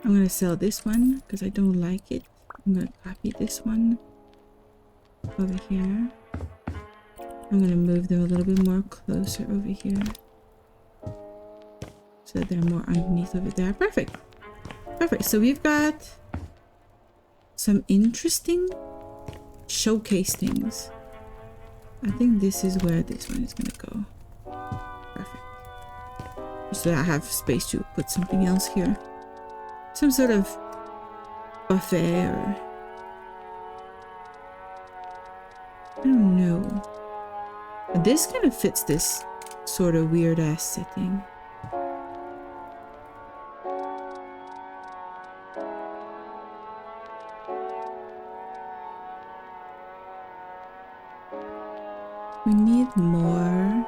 I'm gonna sell this one because I don't like it. I'm gonna copy this one over here. I'm gonna move them a little bit more closer over here so that they're more underneath over there. Perfect. Perfect. So we've got some interesting showcase things. I think this is where this one is gonna go. Perfect. So I have space to put something else here. Some sort of buffet or I don't know. This kind of fits this sort of weird ass setting. We need more.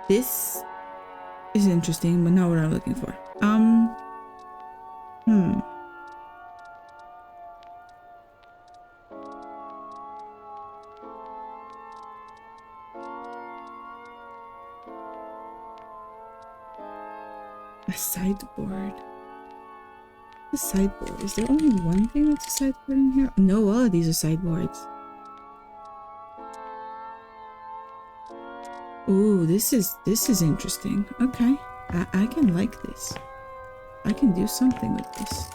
This is interesting, but not what I'm looking for. A sideboard. A sideboard. Is there only one thing that's a sideboard in here? No, all of these are sideboards. Ooh, this is interesting. Okay. I can like this. I can do something with this.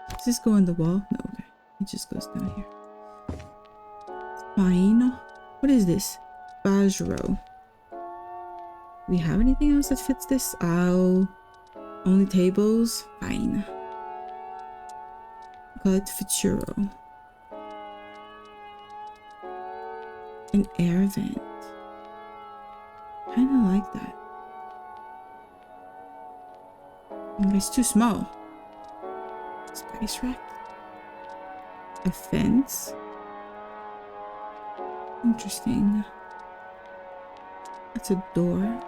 Does this go on the wall? No, okay. It just goes down here. Fine. What is this? Bajro. We have anything else that fits this? Oh, only tables? Fine. Call it Futuro. An air vent. Kinda like that. It's too small. Spice rack. A fence. Interesting. That's a door.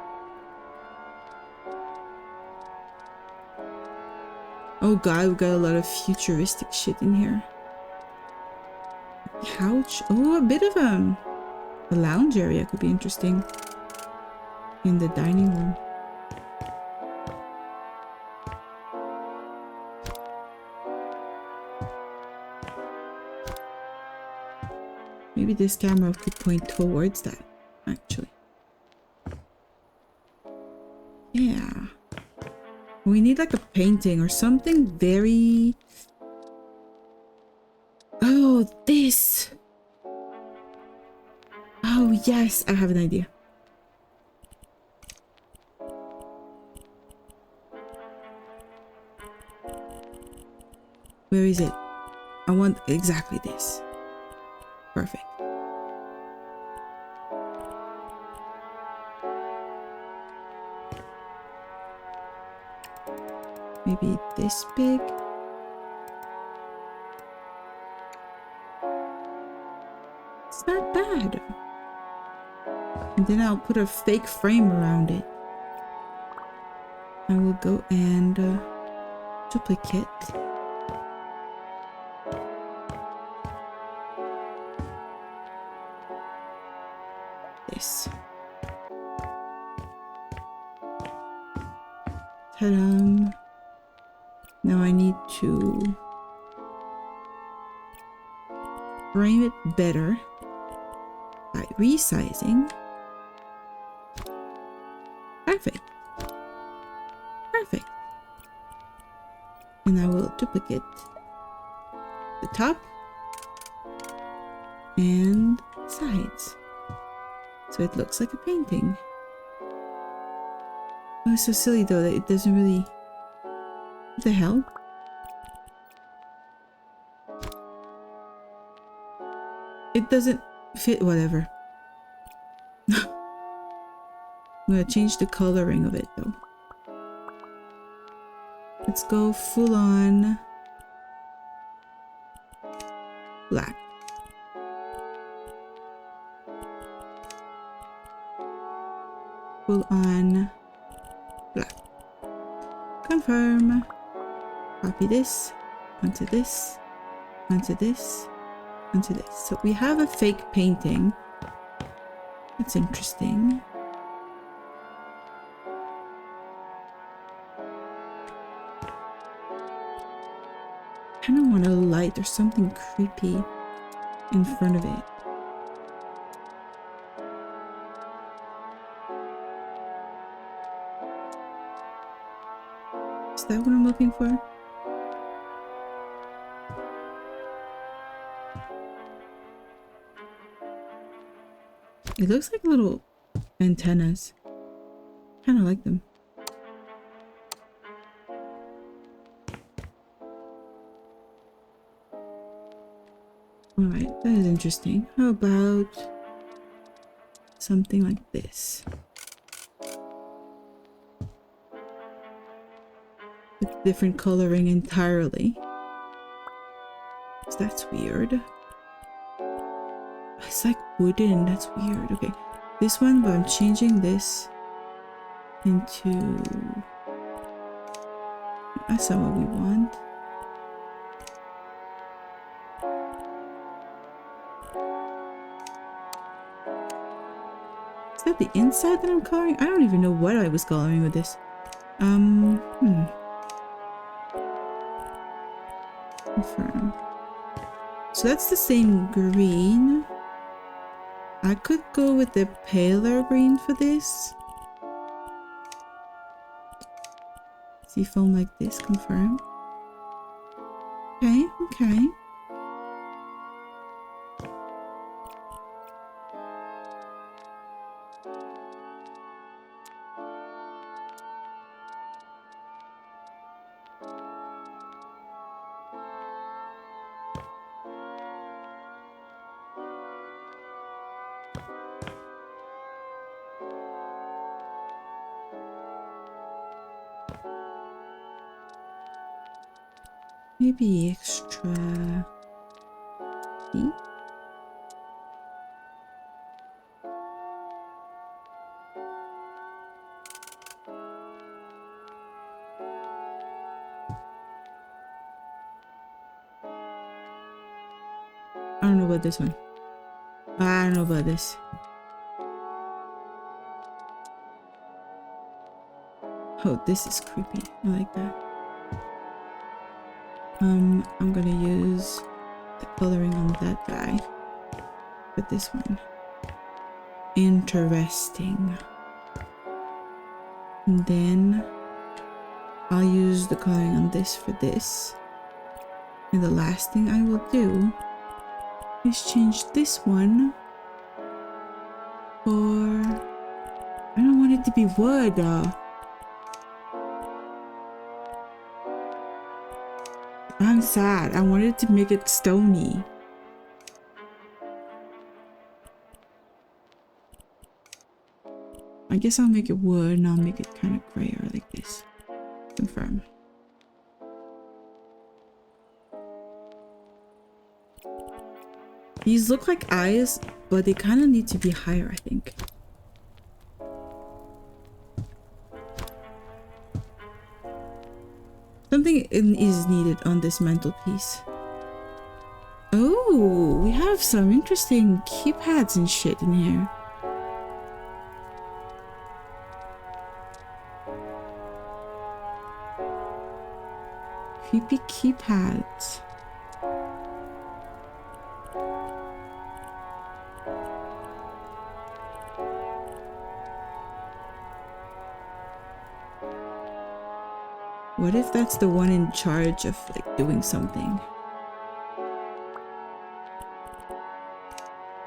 Oh god, we got a lot of futuristic shit in here. Couch. Oh, a bit of a lounge area could be interesting in the dining room. Maybe this camera could point towards that, actually. Yeah. We need like a painting or something very... Oh, this! Oh, yes, I have an idea. Where is it? I want exactly this. Perfect. Maybe this big. It's not bad. And then I'll put a fake frame around it. I will go and duplicate. This. Ta-da! Now I need to frame it better by resizing. Perfect. And I will duplicate the top and sides. So it looks like a painting. Oh, it's so silly though that it doesn't really... What the hell? It doesn't fit, whatever. I'm gonna change the coloring of it though. Let's go full on black. Full on black. Confirm. Copy this onto this, onto this, onto this. So we have a fake painting. That's interesting. I kind of want a light or something creepy in front of it. Is that what I'm looking for? It looks like little antennas. Kind of like them. Alright, that is interesting. How about something like this? With different coloring entirely. So that's weird. It's like wooden. That's weird. Okay, this one, but I'm changing this into... That's not what we want. Is that the inside that I'm coloring? I don't even know what I was coloring with this. Confirm. So that's the same green. I could go with the paler green for this. Seafoam like this, confirm. Okay, okay. Maybe extra deep. I don't know about this one. I don't know about this. Oh, this is creepy. I like that. I'm gonna use the coloring on that guy. But this one. Interesting. And then I'll use the coloring on this for this. And the last thing I will do is change this one for... I don't want it to be wood. I'm sad. I wanted to make it stony. I guess I'll make it wood and I'll make it kind of grayer like this. Confirm. These look like eyes, but they kind of need to be higher, I think. Something is needed on this mantelpiece. Oh, we have some interesting keypads and shit in here. Creepy keypads. What if that's the one in charge of like doing something?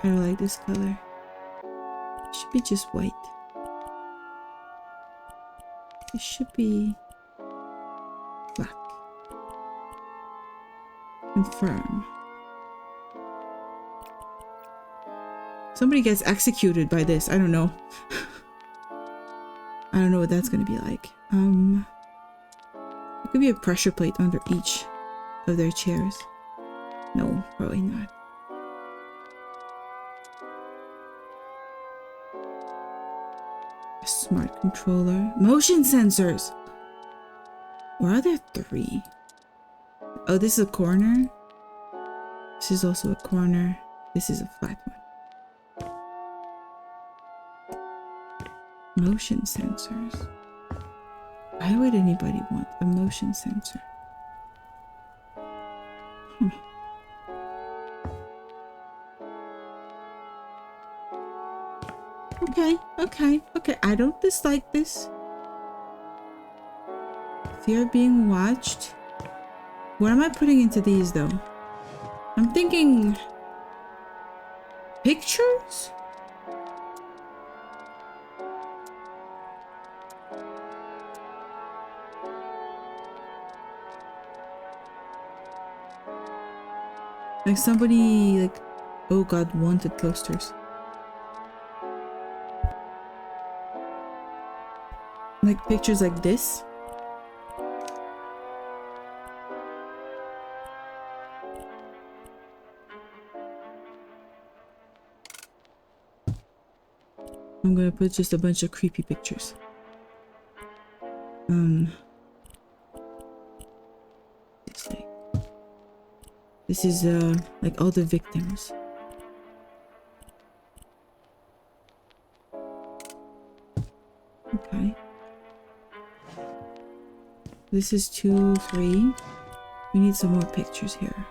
I don't like this color. It should be just white. It should be black. Confirm. Somebody gets executed by this. I don't know. I don't know what that's gonna be like. There could be a pressure plate under each of their chairs. No, probably not. A smart controller. Motion sensors! Where are there 3? Oh, this is a corner. This is also a corner. This is a flat one. Motion sensors. Why would anybody want a motion sensor? Okay. I don't dislike this. Fear being watched. What am I putting into these though? I'm thinking pictures? Like somebody like, oh god, wanted posters. Like pictures like this. I'm gonna put just a bunch of creepy pictures. This is like all the victims. Okay. This is 2, 3. We need some more pictures here.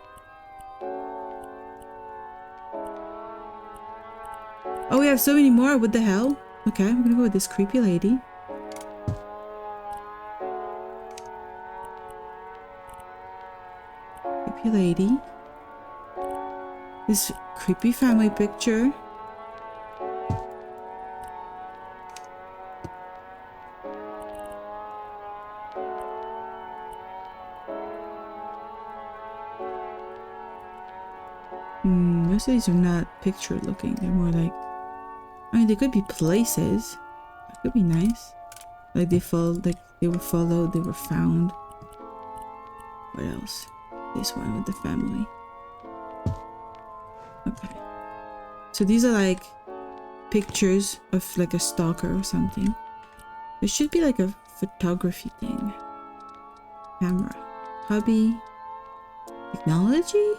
Oh, we have so many more. What the hell? Okay, I'm gonna go with this creepy lady. Creepy lady. This creepy family picture. Most of these are not picture looking. They're more like, I mean, they could be places. That could be nice. Like they were followed, they were found. What else? This one with the family. Okay. So these are like pictures of like a stalker or something. There should be like a photography thing. Camera. Hobby. Technology?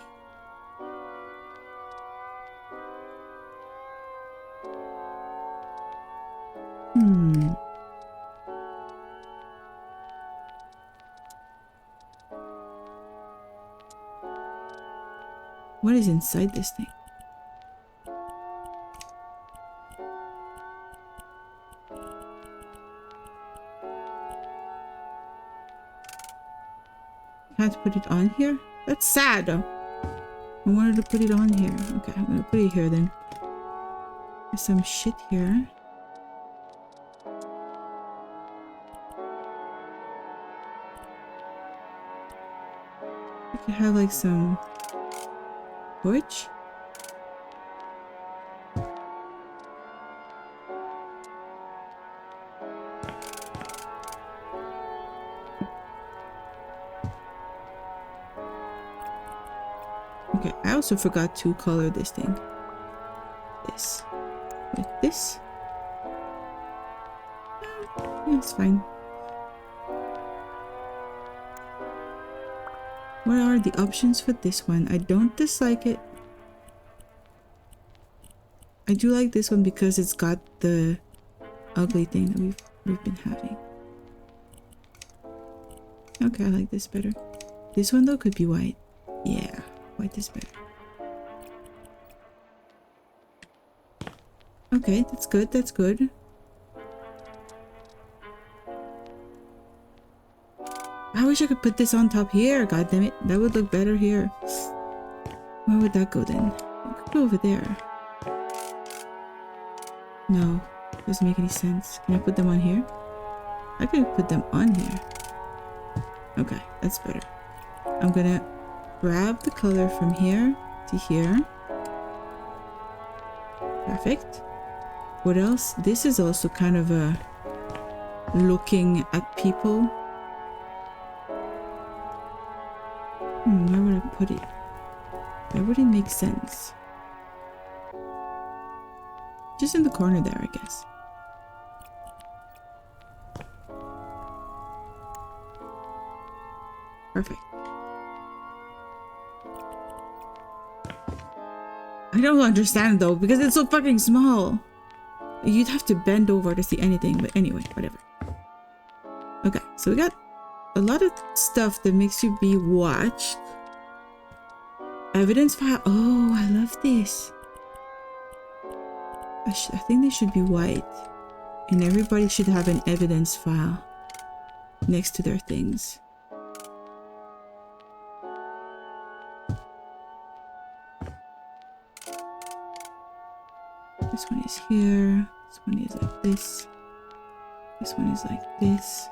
What is inside this thing? Can't put it on here? That's sad. I wanted to put it on here. Okay, I'm gonna put it here then. There's some shit here. I could have like some torch. Okay, I also forgot to color this thing. This. With this. Yeah, it's fine. What are the options for this one? I don't dislike it. I do like this one because it's got the ugly thing that we've been having. Okay, I like this better. This one though could be white. Yeah, white is better. Okay, that's good, that's good. wish I could put this on top here. God damn it. That would look better here. Where would that go then? It could go over there. No. Doesn't make any sense. Can I put them on here? I could put them on here. Okay, that's better. I'm gonna grab the color from here to here. Perfect. What else? This is also kind of a looking at people. Where would I put it? Where would it make sense? Just in the corner there, I guess. Perfect. I don't understand though, because it's so fucking small. You'd have to bend over to see anything, but anyway, whatever. Okay, so we got a lot of stuff that makes you be watched. Evidence file. Oh, I love this. I think they should be white. And everybody should have an evidence file next to their things. This one is here. This one is like this. This one is like this.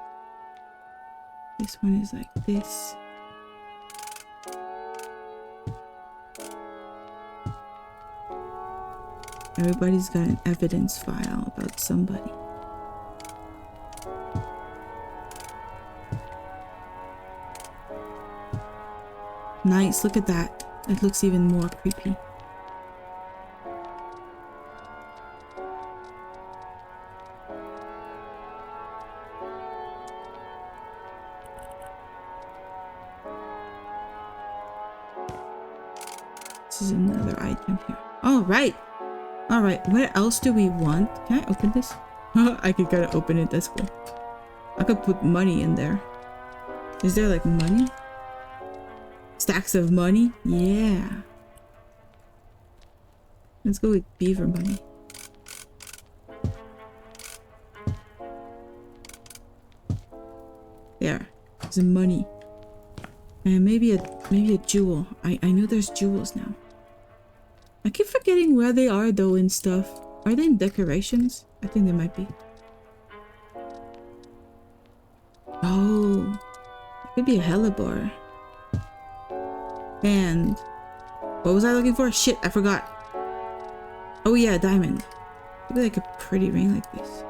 This one is like this. Everybody's got an evidence file about somebody. Nice, look at that. It looks even more creepy. This is another item here. All right. All right. What else do we want? Can I open this? I could gotta open it. That's cool. I could put money in there. Is there like money? Stacks of money? Yeah. Let's go with beaver money. There. There's money. And maybe a jewel. I know there's jewels now. I keep forgetting where they are though and stuff. Are they in decorations? I think they might be. Oh. It could be a hellebore. And what was I looking for? Shit, I forgot. Oh yeah, a diamond. Maybe like a pretty ring like this.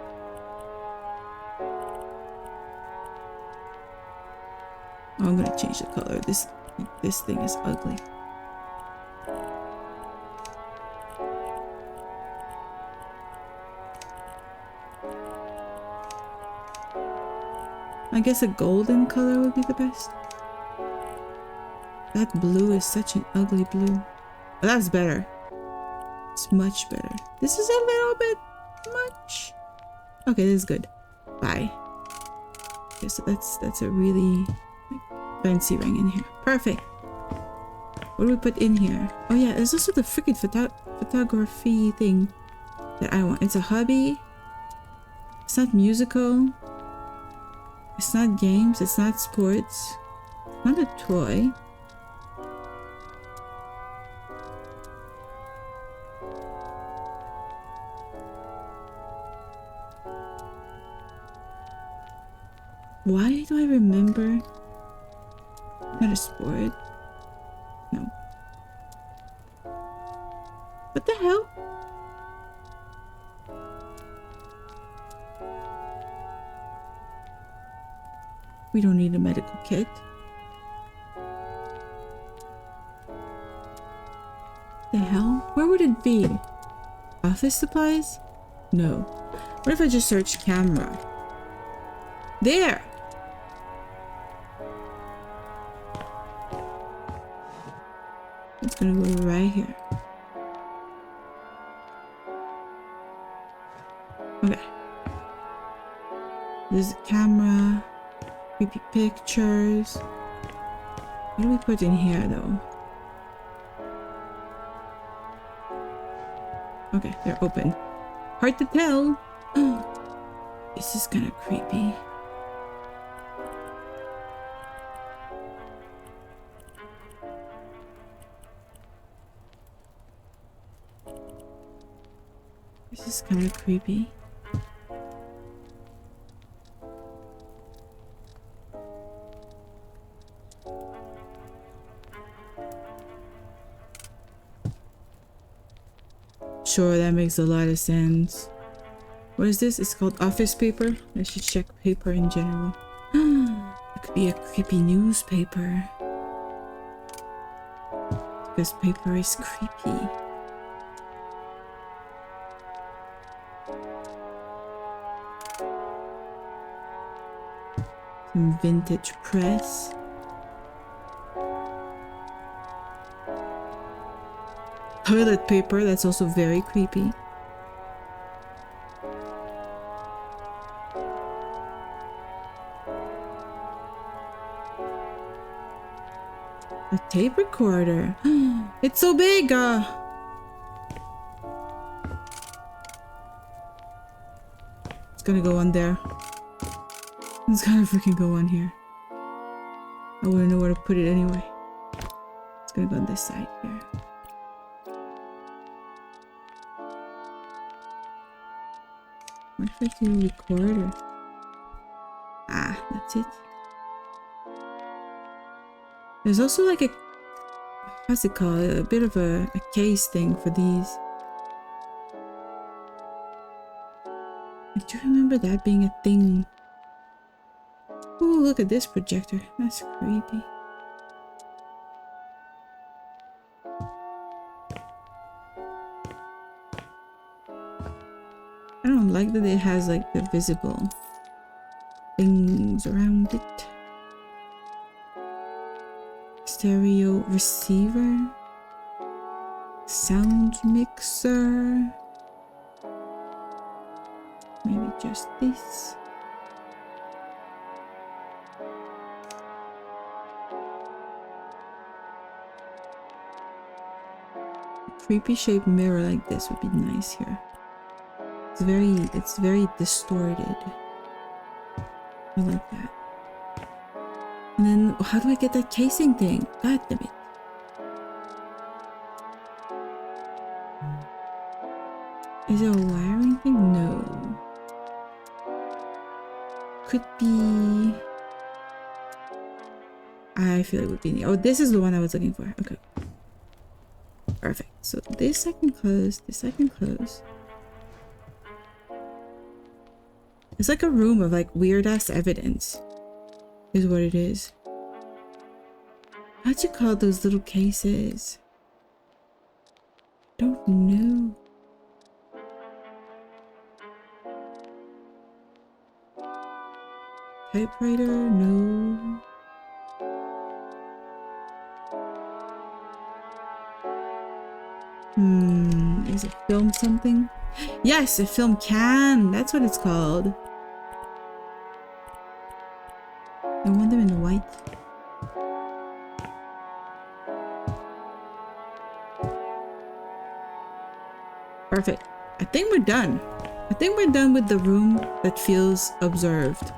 Oh, I'm gonna change the color. This thing is ugly. I guess a golden color would be the best. That blue is such an ugly blue. But that's better. It's much better. This is a little bit much. Okay, this is good. Bye. Okay, so that's a really fancy ring in here. Perfect. What do we put in here? Oh yeah, there's also the freaking photography thing that I want. It's a hobby. It's not musical. It's not games. It's not sports. It's not a toy. Why do I remember? Not a sport. No. What the hell? We don't need a medical kit. The hell? Where would it be? Office supplies? No. What if I just search camera? There! It's gonna go right here. Okay. There's a camera. Creepy pictures. What do we put in here though? Okay, they're open. Hard to tell. This is kind of creepy. This is kind of creepy. Sure, that makes a lot of sense. What is this? It's called office paper. I should check paper in general. It could be a creepy newspaper. Because paper is creepy. Some vintage press. Toilet paper, that's also very creepy. A tape recorder. It's so big! It's gonna go on there. It's gonna freaking go on here. I wouldn't know where to put it anyway. It's gonna go on this side here. What if I do a recorder? Ah, that's it. There's also like a, what's it called? A bit of a case thing for these. I do remember that being a thing. Ooh, look at this projector. That's creepy. I don't like that it has like the visible things around it. Stereo receiver. Sound mixer. Maybe just this. A creepy shaped mirror like this would be nice here. It's very distorted. I like that. And then how do I get that casing thing? God damn it. Is it a wiring thing? No. Could be. I feel it would be. Oh, this is the one I was looking for. Okay. Perfect. So this I can close. This I can close. It's like a room of like weird ass evidence. Is what it is. How'd you call those little cases? Don't know. Typewriter? No. Is it film something? Yes, a film can. That's what it's called. I want them in white. Perfect. I think we're done. I think we're done with the room that feels observed.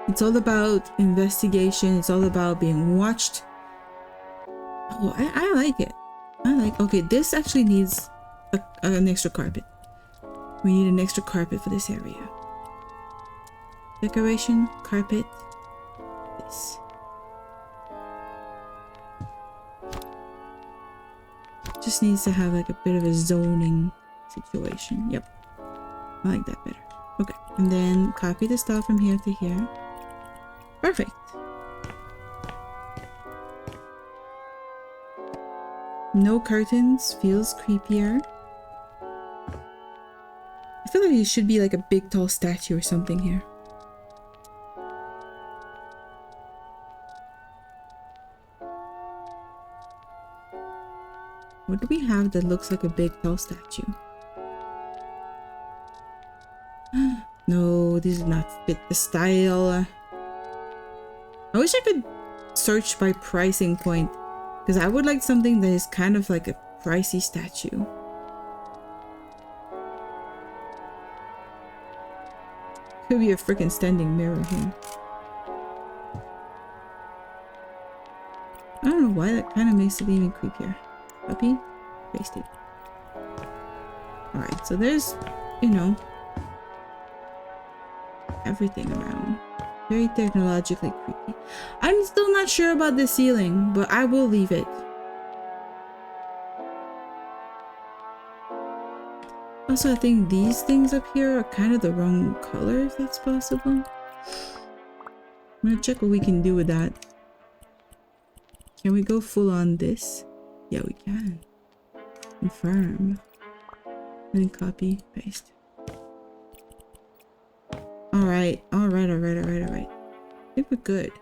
It's all about investigation. It's all about being watched. Oh, I like it. Okay, this actually needs an extra carpet. We need an extra carpet for this area. Decoration, carpet, this. Just needs to have like a bit of a zoning situation. Yep. I like that better. Okay. And then copy the stuff from here to here. Perfect. No curtains feels creepier. I feel like it should be like a big tall statue or something here. What do we have that looks like a big tall statue? No, these do not fit the style. I wish I could search by pricing point, because I would like something that is kind of like a pricey statue. Could be a freaking standing mirror here. I don't know why that kind of makes it even creepier. Puppy? Paste it. Alright, so there's, you know, everything around. Very technologically creepy. I'm still not sure about the ceiling, but I will leave it. Also, I think these things up here are kind of the wrong color, if that's possible. I'm gonna check what we can do with that. Can we go full on this? Yeah, we can. Confirm. And then copy, paste. Alright, alright. I think we're good.